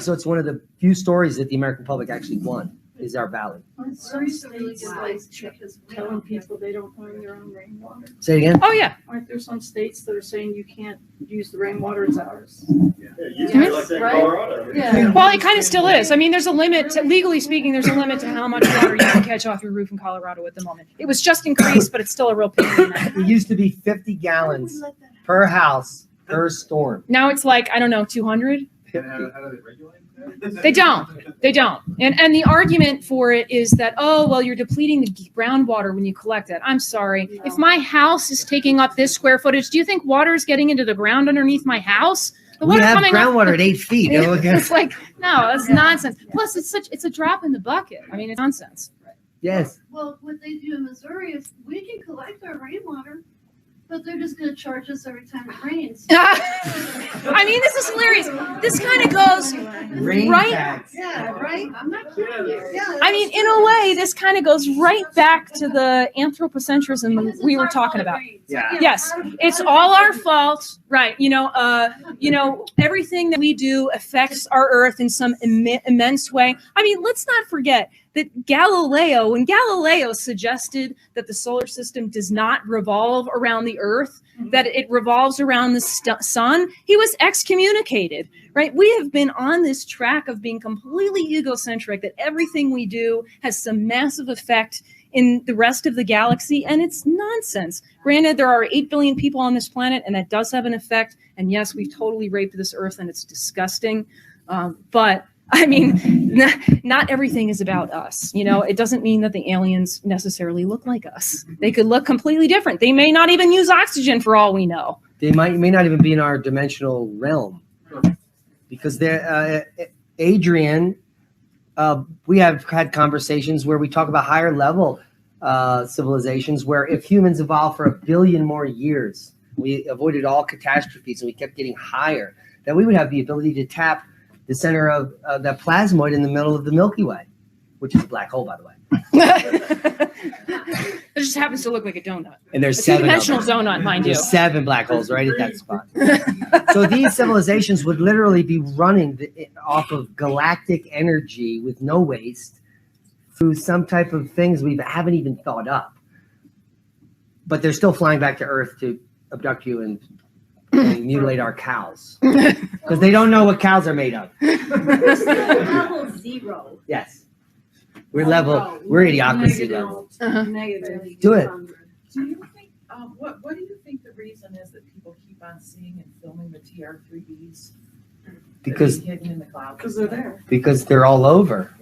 So it's one of the few stories that the American public actually won, is our valley. Some states like telling people they don't own their own rainwater. Say it again? Oh yeah. Aren't there some states that are saying you can't use the rainwater as ours? Colorado. Yeah. Well, it kind of still is. I mean, there's a limit, legally speaking, there's a limit to how much water you can catch off your roof in Colorado at the moment. It was just increased, but it's still a real pain in the neck. It used to be 50 gallons per house per storm. Now it's like, I don't know, 200? How do they regulate that? They don't. And the argument for it is that, oh, well, you're depleting the groundwater when you collect it. I'm sorry. No. If my house is taking up this square footage, do you think water is getting into the ground underneath my house? The We water have coming up- groundwater at 8 feet. It's like, no, that's nonsense. Plus, it's a drop in the bucket. I mean, it's nonsense. Yes. Well, what they do in Missouri is we can collect our rainwater, but they're just gonna charge us every time it rains. I mean, this is hilarious. This kind of goes Rain right. tax. Yeah, right? I'm not kidding you. Yeah. I mean, in a way, this kind of goes right back to the anthropocentrism we were talking about. Yeah. Yes, it's all our fault, right? You know, everything that we do affects our Earth in some immense way. I mean, let's not forget that when Galileo suggested that the solar system does not revolve around the Earth, that it revolves around the sun, he was excommunicated, right? We have been on this track of being completely egocentric, that everything we do has some massive effect in the rest of the galaxy, and it's nonsense. Granted, there are 8 billion people on this planet, and that does have an effect, and yes, we've totally raped this Earth, and it's disgusting, but I mean, not everything is about us. You know, it doesn't mean that the aliens necessarily look like us. They could look completely different. They may not even use oxygen for all we know. They may not even be in our dimensional realm, because they're Adrian. We have had conversations where we talk about higher level civilizations, where if humans evolved for 1 billion more years, we avoided all catastrophes and we kept getting higher, that we would have the ability to tap the center of that plasmoid in the middle of the Milky Way, which is a black hole, by the way. It just happens to look like a donut. And there's A 7 of two-dimensional them. donut, mind you. There's 7 black holes right at that spot. So these civilizations would literally be running off of galactic energy with no waste through some type of things we haven't even thought up. But they're still flying back to Earth to abduct you and and mutilate our cows because they don't know what cows are made of. We're still level 0. Yes, we're idiocracy level. Negative. Do it. Do you think, what do you think the reason is that people keep on seeing and filming the TR-3Bs? Because Hidden in the clouds? Because they're there. because they're all over.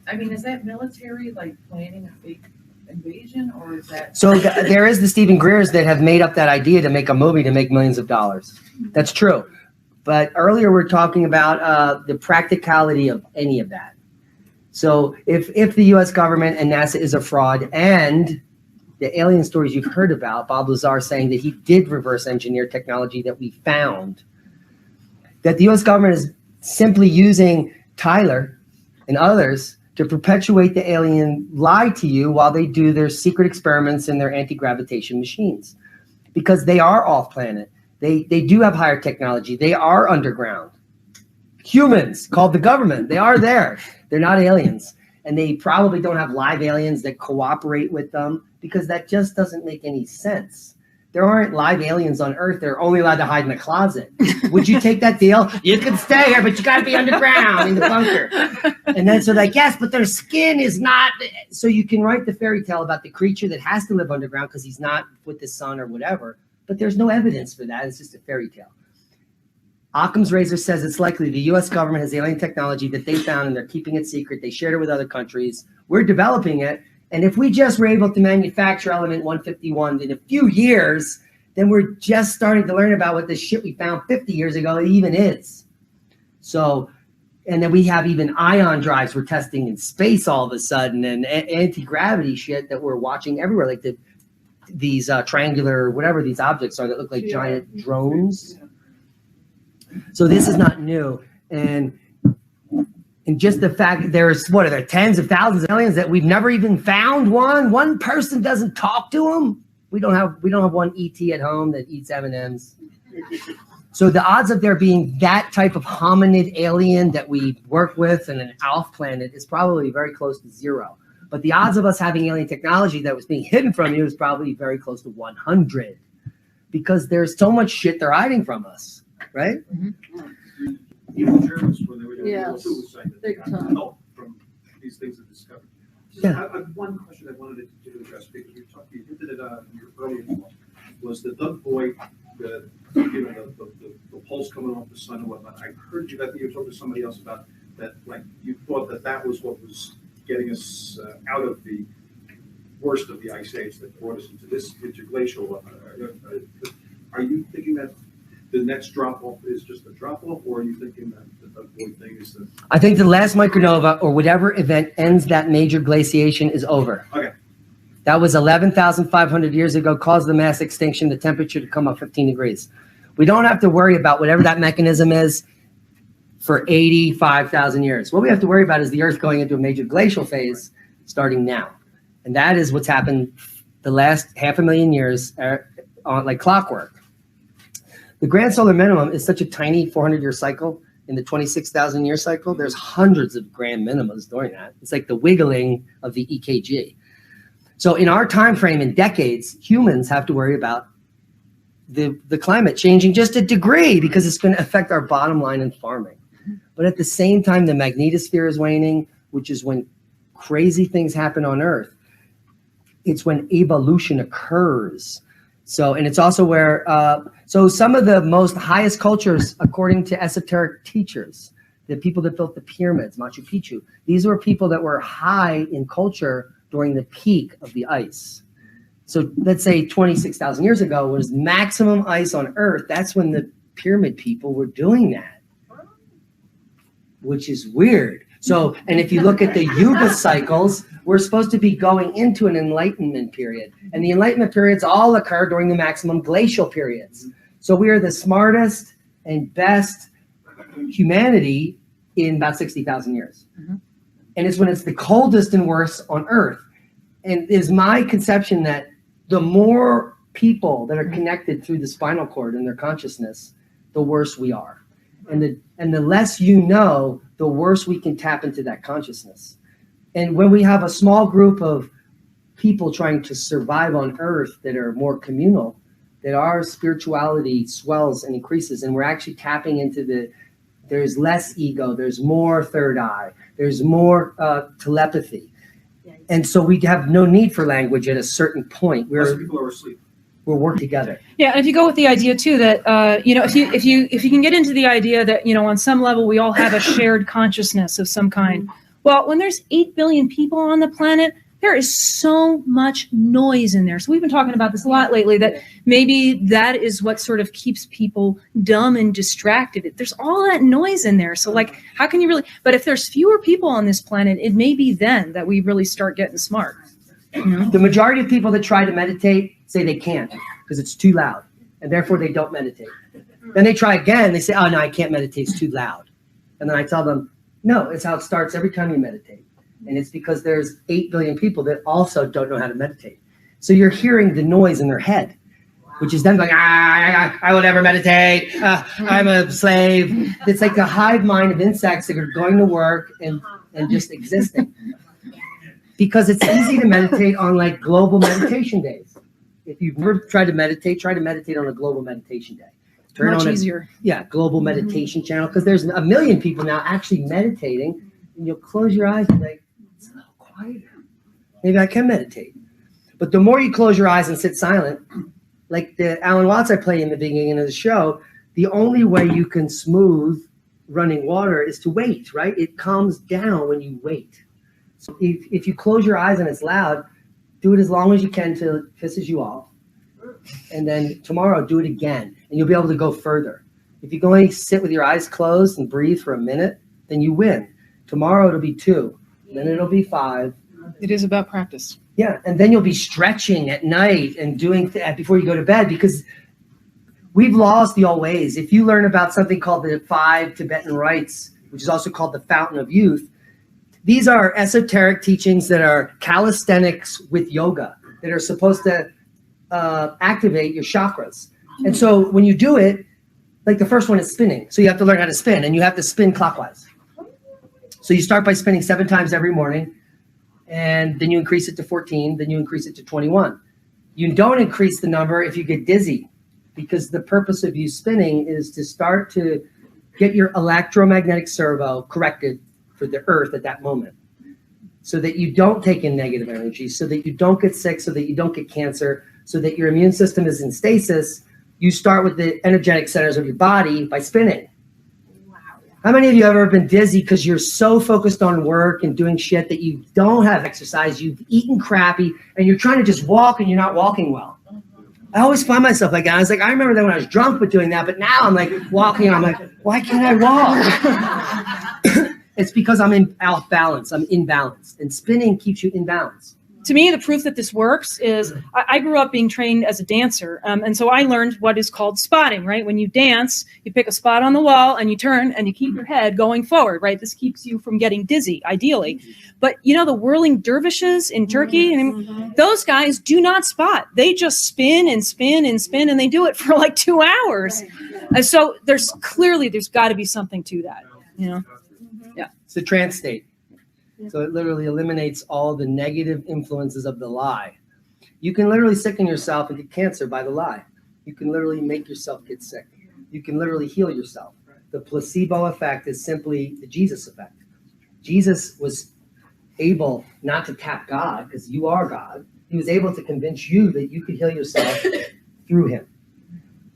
I mean, is that military like planning a fake invasion, or is that? So there is the Stephen Greers that have made up that idea to make a movie to make millions of dollars. That's true. But earlier we're talking about the practicality of any of that. So if the U.S. government and NASA is a fraud, and the alien stories you've heard about, Bob Lazar saying that he did reverse engineer technology that we found, that the U.S. government is simply using Tyler and others to perpetuate the alien lie to you while they do their secret experiments in their anti-gravitation machines. Because they are off-planet. They do have higher technology. They are underground. Humans called the government. They are there. They're not aliens. And they probably don't have live aliens that cooperate with them because that just doesn't make any sense. There aren't live aliens on Earth. They're only allowed to hide in the closet. Would you take that deal? You can stay here, but you got to be underground in the bunker. And then so like, yes, but their skin is not. So you can write the fairy tale about the creature that has to live underground because he's not with the sun or whatever. But there's no evidence for that. It's just a fairy tale. Occam's razor says it's likely the U.S. government has alien technology that they found and they're keeping it secret. They shared it with other countries. We're developing it. And if we just were able to manufacture element 151 in a few years, then we're just starting to learn about what this shit we found 50 years ago even is. So, and then we have even ion drives we're testing in space all of a sudden, and anti-gravity shit that we're watching everywhere, like these triangular, whatever these objects are that look like giant drones. So this is not new. And just the fact that there's, what are there, tens of thousands of aliens that we've never even found one person doesn't talk to them. We don't have one ET at home that eats M&Ms. So the odds of there being that type of hominid alien that we work with in an off planet is probably very close to 0. But the odds of us having alien technology that was being hidden from you is probably very close to 100, because there's so much shit they're hiding from us, right? Mm-hmm. Even Germans, when they were doing Yes, suicide, that they big got time. help from these things that discovered. Yeah. I have one question I wanted to address, because you hinted it in your earlier talk, was the Doug Boyd, the pulse coming off the sun and whatnot. I heard you, I think you were talking to somebody else about that, like you thought that was what was getting us out of the worst of the ice age that brought us into this interglacial. Are you thinking that the next drop off is just a drop off, or are you thinking that the Doug Boyd thing is the? I think the last micronova or whatever event ends that major glaciation is over. Okay. That was 11,500 years ago, caused the mass extinction, the temperature to come up 15 degrees. We don't have to worry about whatever that mechanism is for 85,000 years. What we have to worry about is the Earth going into a major glacial phase starting now. And that is what's happened the last 500,000 years on like clockwork. The grand solar minimum is such a tiny 400-year cycle. In the 26,000-year cycle, there's hundreds of grand minimas during that. It's like the wiggling of the EKG. So in our time frame in decades, humans have to worry about the climate changing just a degree, because it's going to affect our bottom line in farming. But at the same time, the magnetosphere is waning, which is when crazy things happen on Earth. It's when evolution occurs. So, and it's also where, so some of the most highest cultures, according to esoteric teachers, the people that built the pyramids, Machu Picchu, these were people that were high in culture during the peak of the ice. So let's say 26,000 years ago was maximum ice on Earth. That's when the pyramid people were doing that, which is weird. So, and if you look at the Yuga cycles, we're supposed to be going into an enlightenment period. And the enlightenment periods all occur during the maximum glacial periods. So we are the smartest and best humanity in about 60,000 years. Mm-hmm. And it's when it's the coldest and worst on Earth. And it is my conception that the more people that are connected through the spinal cord in their consciousness, the worse we are. And the less you know, the worse we can tap into that consciousness. And when we have a small group of people trying to survive on Earth that are more communal, that our spirituality swells and increases, and we're actually tapping into there's less ego, there's more third eye, there's more telepathy. And so we have no need for language at a certain point. Most people are asleep. We'll work together. Yeah, and if you go with the idea too that if you can get into the idea that on some level we all have a shared consciousness of some kind. Well, when there's 8 billion people on the planet, there is so much noise in there. So we've been talking about this a lot lately, that maybe that is what sort of keeps people dumb and distracted. There's all that noise in there. So like, how can you really, but if there's fewer people on this planet, it may be then that we really start getting smart. The majority of people that try to meditate say they can't because it's too loud, and therefore they don't meditate. Then they try again. They say, oh, no, I can't meditate. It's too loud. And then I tell them, no, it's how it starts every time you meditate. And it's because there's 8 billion people that also don't know how to meditate. So you're hearing the noise in their head, which is them going, I will never meditate. I'm a slave. It's like a hive mind of insects that are going to work and just existing. Because it's easy to meditate on like global meditation days. If you've never tried to meditate, try to meditate on a global meditation day. Turn Much on easier. Global meditation channel, because there's 1 million people now actually meditating, and you'll close your eyes and be like, it's a little quieter. Maybe I can meditate. But the more you close your eyes and sit silent, like the Alan Watts I played in the beginning of the show, the only way you can smooth running water is to wait, right? It calms down when you wait. So if you close your eyes and it's loud, do it as long as you can till it pisses you off. And then tomorrow, do it again, and you'll be able to go further. If you can only sit with your eyes closed and breathe for a minute, then you win. Tomorrow, it'll be 2. Then it'll be 5. It is about practice. Yeah, and then you'll be stretching at night and doing before you go to bed, because we've lost the old ways. If you learn about something called the 5 Tibetan rites, which is also called the Fountain of Youth, these are esoteric teachings that are calisthenics with yoga that are supposed to activate your chakras. And so when you do it, like the first one is spinning. So you have to learn how to spin, and you have to spin clockwise. So you start by spinning 7 times every morning, and then you increase it to 14, then you increase it to 21. You don't increase the number if you get dizzy, because the purpose of you spinning is to start to get your electromagnetic servo corrected for the earth at that moment, so that you don't take in negative energy, so that you don't get sick, so that you don't get cancer, so that your immune system is in stasis. You start with the energetic centers of your body by spinning. Wow. How many of you have ever been dizzy because you're so focused on work and doing shit that you don't have exercise, you've eaten crappy, and you're trying to just walk and you're not walking well? I always find myself like that. I was like, I remember that when I was drunk but doing that, but now I'm like walking, I'm like, why can't I walk? It's because I'm off balance. I'm imbalanced, and spinning keeps you in balance. To me, the proof that this works is I grew up being trained as a dancer. And so I learned what is called spotting, right? When you dance, you pick a spot on the wall and you turn and you keep your head going forward, right? This keeps you from getting dizzy, ideally. But the whirling dervishes in Turkey, those guys do not spot. They just spin and spin and spin, and they do it for like 2 hours. And so there's got to be something to that, Yeah. It's a trance state. So it literally eliminates all the negative influences of the lie. You can literally sicken yourself and get cancer by the lie. You can literally make yourself get sick. You can literally heal yourself. The placebo effect is simply the Jesus effect. Jesus was able not to tap God, because you are God. He was able to convince you that you could heal yourself through him.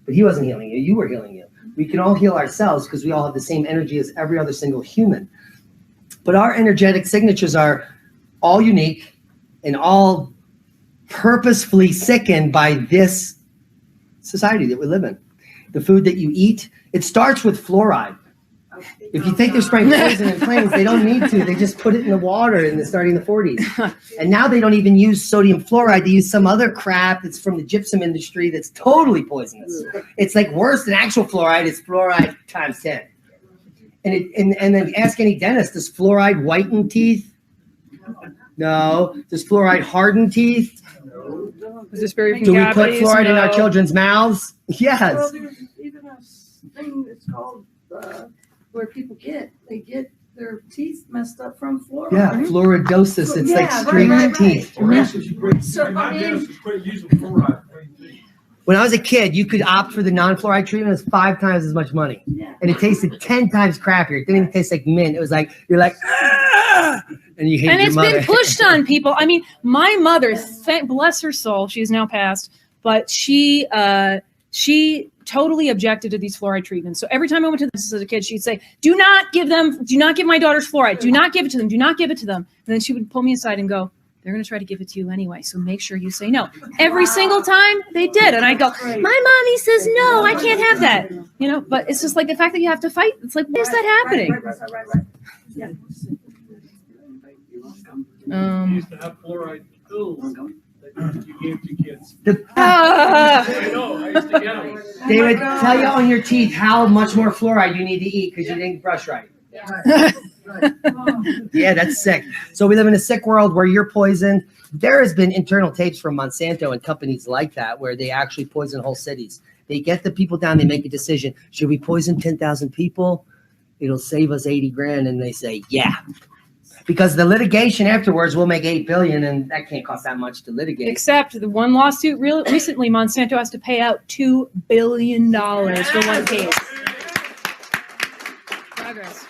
But he wasn't healing you. You were healing you. We can all heal ourselves because we all have the same energy as every other single human. But our energetic signatures are all unique and all purposefully sickened by this society that we live in. The food that you eat, it starts with fluoride. If you think they're spraying poison in planes, they don't need to. They just put it in the water starting in the 40s. And now they don't even use sodium fluoride. They use some other crap that's from the gypsum industry that's totally poisonous. It's like worse than actual fluoride. It's fluoride times 10. And then ask any dentist, does fluoride whiten teeth? No. Does fluoride harden teeth? No. Is this very Do we put fluoride in our children's mouths? Yes. Well, there's even a thing that's called where people get their teeth messed up from fluoride. Yeah, fluoridosis. It's like straight teeth. So, I mean, quit using fluoride to clean teeth. When I was a kid, you could opt for the non-fluoride treatment. It was 5 times as much money. And it tasted 10 times crappier. It didn't even taste like mint. It was like, you're like, ah! And you hate And your it's mother. been pushed on people. I mean, my mother, bless her soul, she's now passed, but she totally objected to these fluoride treatments. So every time I went to this as a kid, she'd say, do not give my daughters fluoride. Do not give it to them. Do not give it to them. And then she would pull me aside and go, they're going to try to give it to you anyway. So make sure you say no. Every single time they did. And I go, my mommy says, no, I can't have that. You know, but it's just like the fact that you have to fight. It's like, why is that happening? We used to have fluoride pills that you gave to kids. I know, I used to get them. They would tell you on your teeth how much more fluoride you need to eat because you didn't brush right. Yeah, that's sick. So we live in a sick world where you're poisoned. There has been internal tapes from Monsanto and companies like that where they actually poison whole cities. They get the people down, they make a decision. Should we poison 10,000 people? It'll save us 80 grand. And they say, yeah. Because the litigation afterwards will make $8 billion, and that can't cost that much to litigate. Except the one lawsuit recently, Monsanto has to pay out $2 billion for one case. Progress.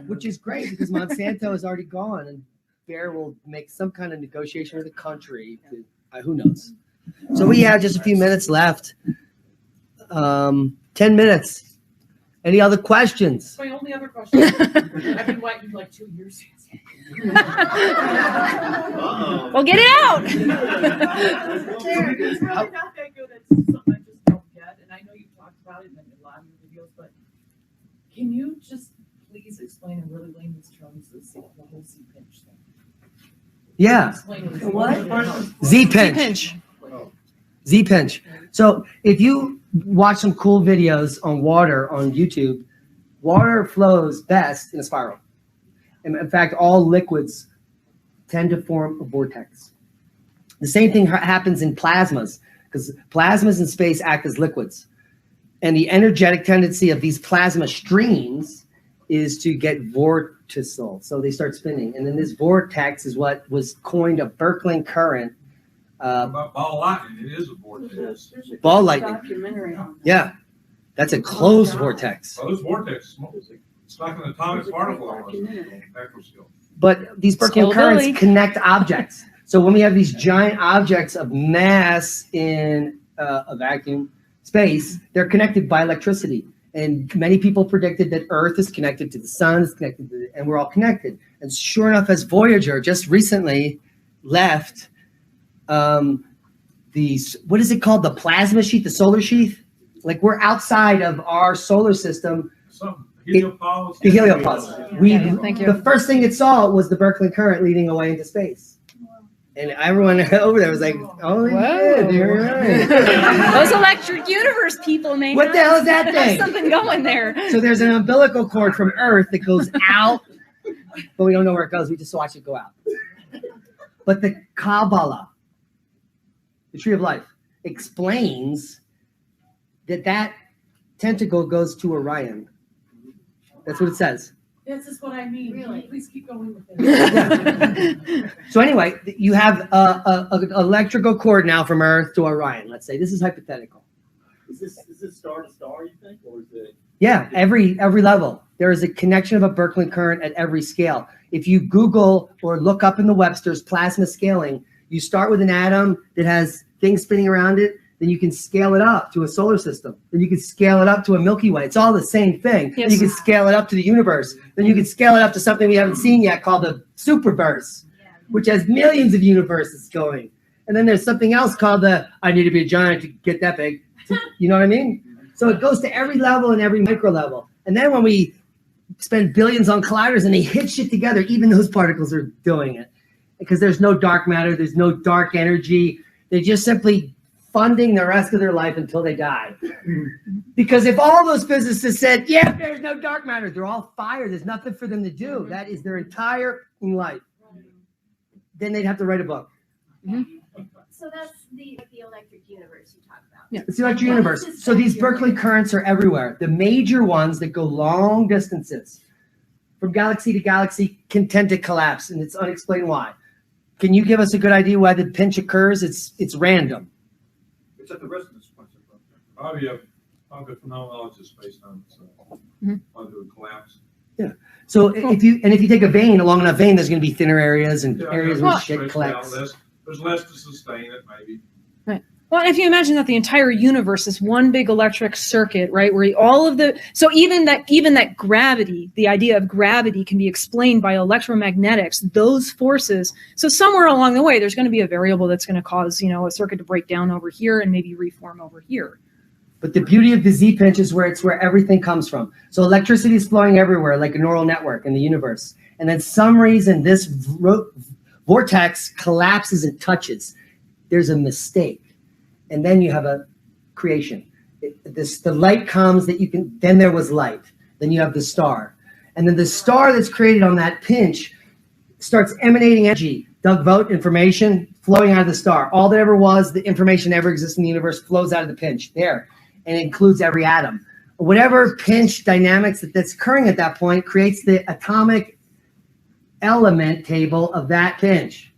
Which is great because Monsanto is already gone, and Bear will make some kind of negotiation with the country. Who knows? So we have just a few minutes left. 10 minutes. Any other questions? My only other question. I've been waiting like 2 years. Well, get it out. It's really not that good. It's something I just don't get. And I know you've talked about it in a lot of your videos, but can you just please explain in really layman's terms the whole Z-pinch thing? Yeah. What? Z-pinch. Z-pinch. So if you watch some cool videos on water on YouTube, water flows best in a spiral. And in fact, all liquids tend to form a vortex. The same thing happens in plasmas, because plasmas in space act as liquids. And the energetic tendency of these plasma streams is to get vortical. So they start spinning. And then this vortex is what was coined a Birkeland current. Ball lightning, it is a vortex. Ball lightning. Documentary on that. Yeah, that's a closed vortex. Closed vortex. It's like an atomic particle almost. Macroscope. But these Birkeland currents connect objects. So when we have these giant objects of mass in a vacuum space, they're connected by electricity. And many people predicted that Earth is connected to the sun, is connected to and we're all connected. And sure enough, as Voyager just recently left these, what is it called? The plasma sheath, the solar sheath? Like we're outside of our solar system. Heliopause. The heliopause. Thank you. The first thing it saw was the Birkeland current leading away into space. And everyone over there was like, oh, yeah, you're right. Those electric universe people, man. What the hell is that thing? There's something going there. So there's an umbilical cord from Earth that goes out, but we don't know where it goes. We just watch it go out. But the Kabbalah, the tree of life, explains that tentacle goes to Orion. That's what it says. This is what I mean. Really? Please keep going with it. So anyway, you have an electrical cord now from Earth to Orion. Let's say this is hypothetical. Is this star to star, you think, or is it? Yeah, every level. There is a connection of a Birkeland current at every scale. If you Google or look up in the Webster's plasma scaling, you start with an atom that has things spinning around it, then you can scale it up to a solar system. Then you can scale it up to a Milky Way. It's all the same thing. Yes. You can scale it up to the universe. Then you can scale it up to something we haven't seen yet called the superverse, which has millions of universes going. And then there's something else called the, I need to be a giant to get that big. You know what I mean? So it goes to every level and every micro level. And then when we spend billions on colliders and they hit shit together, even those particles are doing it. Because there's no dark matter, there's no dark energy. They're just simply funding the rest of their life until they die. Because if all those physicists said, yeah, there's no dark matter, they're all fired, there's nothing for them to do. That is their entire life. Then they'd have to write a book. So that's the electric universe you talk about. Yeah. It's the electric universe. So these Birkeland currents are everywhere. The major ones that go long distances from galaxy to galaxy can tend to collapse, and it's unexplained why. Can you give us a good idea why the pinch occurs? It's random. It's at the residence points. Probably a phenomenologist based on onto a collapse. Yeah. So if you take a vein, along enough vein, there's going to be thinner areas and areas where shit Stretched collects. out, there's less to sustain it, maybe. Well, and if you imagine that the entire universe is one big electric circuit, right, where all of the, so even that gravity, the idea of gravity can be explained by electromagnetics, those forces. So somewhere along the way, there's going to be a variable that's going to cause, a circuit to break down over here and maybe reform over here. But the beauty of the Z-pinch is where everything comes from. So electricity is flowing everywhere, like a neural network in the universe. And then some reason this vortex collapses and touches. There's a mistake. And then you have a creation. The light comes that you can, then there was light. Then you have the star. And then the star that's created on that pinch starts emanating energy, Doug Vogt information flowing out of the star. All that ever was, the information ever exists in the universe flows out of the pinch there. And it includes every atom. Whatever pinch dynamics that's occurring at that point creates the atomic element table of that pinch.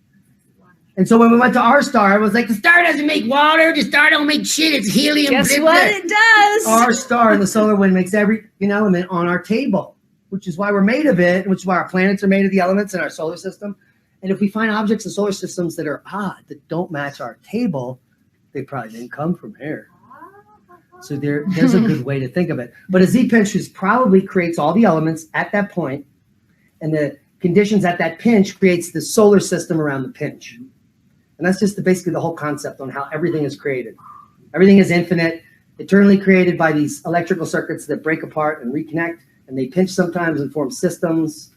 And so when we went to our star, I was like, the star doesn't make water, the star don't make shit, it's helium. Guess what it does? Our star and the solar wind makes every element on our table, which is why we're made of it, which is why our planets are made of the elements in our solar system. And if we find objects in solar systems that are odd, that don't match our table, they probably didn't come from here. So there's a good way to think of it. But a Z-pinch probably creates all the elements at that point, and the conditions at that pinch creates the solar system around the pinch. And that's just basically the whole concept on how everything is created. Everything is infinite, eternally created by these electrical circuits that break apart and reconnect, and they pinch sometimes and form systems.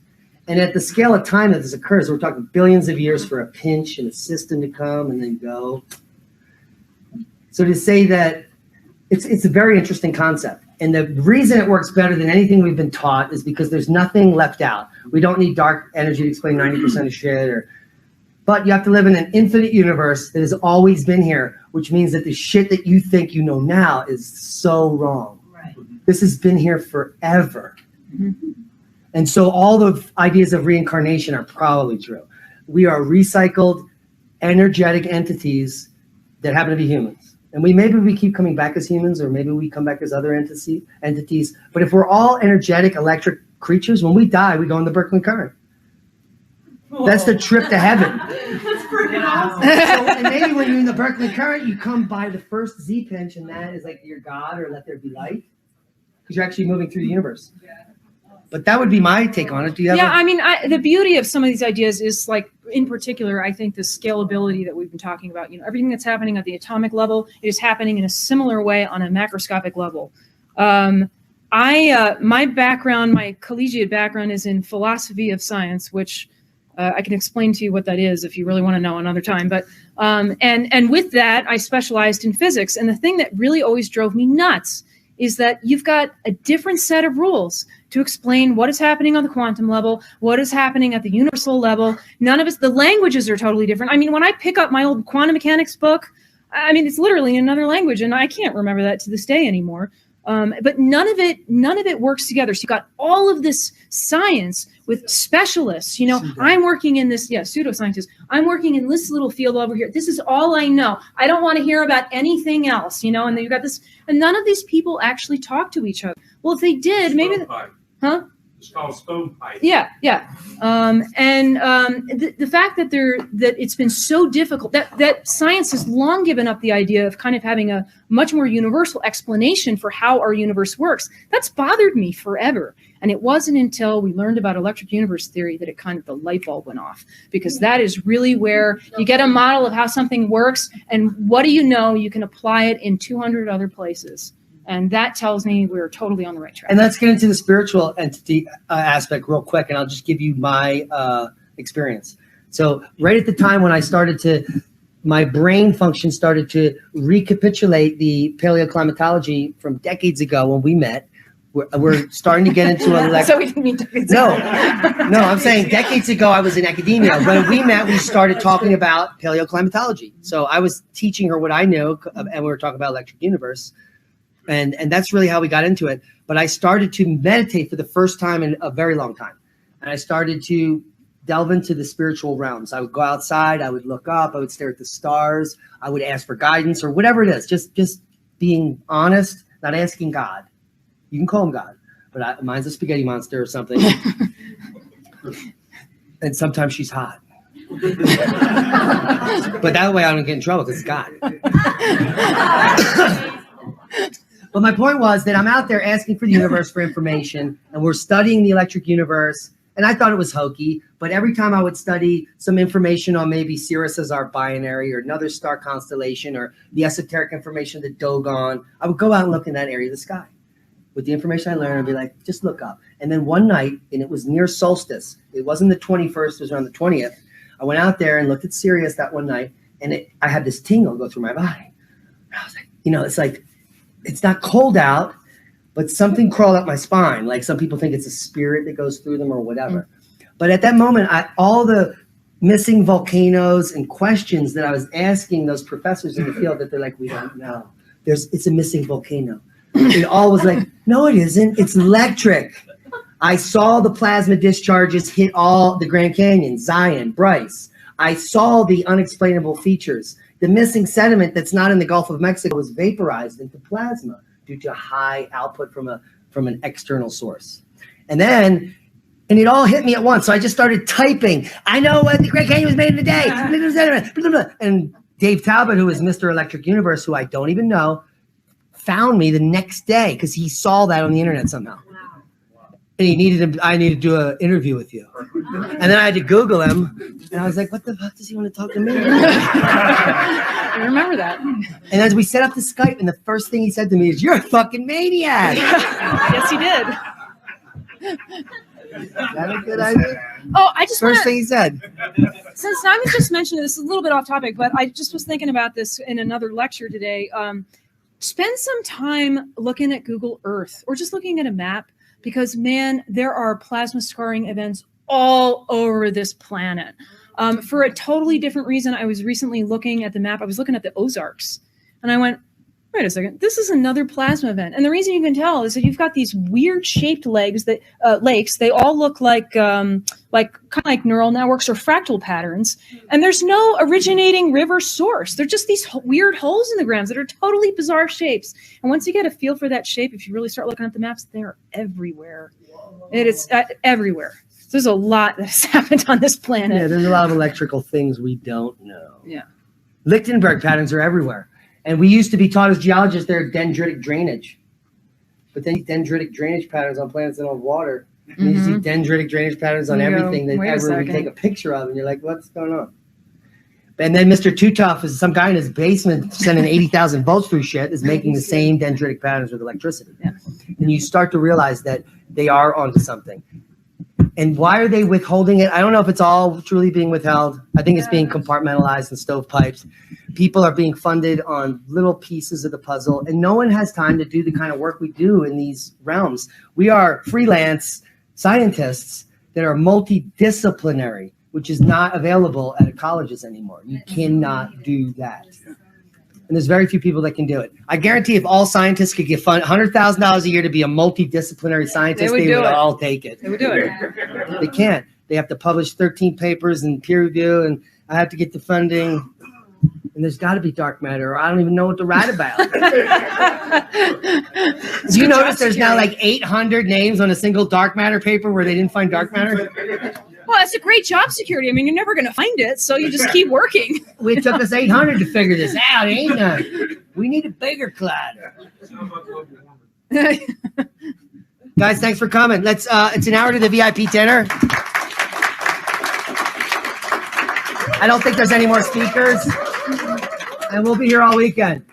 And at the scale of time that this occurs, we're talking billions of years for a pinch and a system to come and then go. So to say that it's a very interesting concept. And the reason it works better than anything we've been taught is because there's nothing left out. We don't need dark energy to explain 90% of shit. But you have to live in an infinite universe that has always been here, which means that the shit that you think you know now is so wrong. Right. This has been here forever. Mm-hmm. And so all the ideas of reincarnation are probably true. We are recycled, energetic entities that happen to be humans. And maybe we keep coming back as humans, or maybe we come back as other entities. But if we're all energetic, electric creatures, when we die, we go in the Berkeley current. That's the trip to heaven. That's pretty awesome. And maybe when you're in the Berkeley current, you come by the first Z-pinch, and that is like your God or let there be light, because you're actually moving through the universe. But that would be my take on it. Do you have the beauty of some of these ideas is, like, in particular, I think the scalability that we've been talking about. Everything that's happening at the atomic level is happening in a similar way on a macroscopic level. My background, my collegiate background, is in philosophy of science, which I can explain to you what that is if you really want to know another time. But and with that, I specialized in physics. And the thing that really always drove me nuts is that you've got a different set of rules to explain what is happening on the quantum level, what is happening at the universal level. None of us, the languages are totally different. I mean, when I pick up my old quantum mechanics book, I mean, it's literally in another language, and I can't remember that to this day anymore. But none of it works together. So you got all of this science with specialists. I'm working in this, pseudoscientists. I'm working in this little field over here. This is all I know. I don't want to hear about anything else, and then you got this, and none of these people actually talk to each other. Well, if they did, maybe, huh? It's called stovepipe. Yeah. The fact that it's been so difficult, that science has long given up the idea of kind of having a much more universal explanation for how our universe works. That's bothered me forever. And it wasn't until we learned about electric universe theory that the light bulb went off, because that is really where you get a model of how something works, and what do you know? You can apply it in 200 other places. And that tells me we're totally on the right track. And let's get into the spiritual entity aspect real quick, and I'll just give you my experience. So right at the time when my brain function started to recapitulate the paleoclimatology from decades ago when we met. We're starting to get into a So we didn't mean decades ago. No, I'm saying decades ago I was in academia. When we met, we started talking about paleoclimatology. So I was teaching her what I knew, and we were talking about electric universe. And that's really how we got into it. But I started to meditate for the first time in a very long time. And I started to delve into the spiritual realms. I would go outside, I would look up, I would stare at the stars, I would ask for guidance or whatever it is. Just being honest, not asking God. You can call him God, but mine's a spaghetti monster or something. And sometimes she's hot. But that way I don't get in trouble because it's God. But my point was that I'm out there asking for the universe for information, and we're studying the electric universe, and I thought it was hokey, but every time I would study some information on maybe Sirius as our binary or another star constellation or the esoteric information of the Dogon, I would go out and look in that area of the sky. With the information I learned, I'd be like, just look up. And then one night, and it was near solstice, it wasn't the 21st, it was around the 20th, I went out there and looked at Sirius that one night, and I had this tingle go through my body. I was like, it's like, it's not cold out, but something crawled up my spine. Like some people think it's a spirit that goes through them or whatever. But at that moment, all the missing volcanoes and questions that I was asking those professors in the field that they're like, we don't know. It's a missing volcano. It all was like, no, it isn't. It's electric. I saw the plasma discharges hit all the Grand Canyon, Zion, Bryce. I saw the unexplainable features. The missing sediment that's not in the Gulf of Mexico was vaporized into plasma due to high output from an external source. And it all hit me at once. So I just started typing. I know what the Grand Canyon was made in a day. And Dave Talbot, who is Mr. Electric Universe, who I don't even know, found me the next day because he saw that on the internet somehow. And I needed to do an interview with you. And then I had to Google him. And I was like, what the fuck does he want to talk to me? I remember that. And as we set up the Skype, and the first thing he said to me is, you're a fucking maniac. Yes, he did. Is that a good idea? Oh, I just First thing he said. Since Simon just mentioned it, this is a little bit off topic, but I just was thinking about this in another lecture today. Spend some time looking at Google Earth or just looking at a map. Because, man, there are plasma scarring events all over this planet. For a totally different reason, I was recently looking at the map. I was looking at the Ozarks. And I went, wait a second, this is another plasma event. And the reason you can tell is that you've got these weird-shaped lakes. They all look like kind of like neural networks or fractal patterns. And there's no originating river source. They're just these weird holes in the ground that are totally bizarre shapes. And once you get a feel for that shape, if you really start looking at the maps, they're everywhere. It is everywhere. So there's a lot that has happened on this planet. Yeah, there's a lot of electrical things we don't know. Yeah. Lichtenberg patterns are everywhere. And we used to be taught as geologists they're dendritic drainage. But then dendritic drainage patterns on planets that don't have water. And you see dendritic drainage patterns on everything that ever we take a picture of, and you're like, what's going on? And then Mr. Too Tough is some guy in his basement sending 80,000 volts through shit is making the same dendritic patterns with electricity. Yeah. And you start to realize that they are onto something. And why are they withholding it? I don't know if it's all truly being withheld. I think it's being compartmentalized and stovepiped. People are being funded on little pieces of the puzzle, and no one has time to do the kind of work we do in these realms. We are freelance scientists that are multidisciplinary, which is not available at colleges anymore. You cannot do that. And there's very few people that can do it. I guarantee if all scientists could get $100,000 a year to be a multidisciplinary scientist, they would all take it. They would do it. They can't. They have to publish 13 papers and peer review, and I have to get the funding. And there's got to be dark matter, or I don't even know what to write about. Do you notice there's now like 800 names on a single dark matter paper where they didn't find dark matter? Well, it's a great job security. I mean, you're never going to find it, so you just keep working. We took us 800 to figure this out, ain't none. We need a bigger collider. Guys, thanks for coming. Let's. It's an hour to the VIP dinner. I don't think there's any more speakers, and we'll be here all weekend.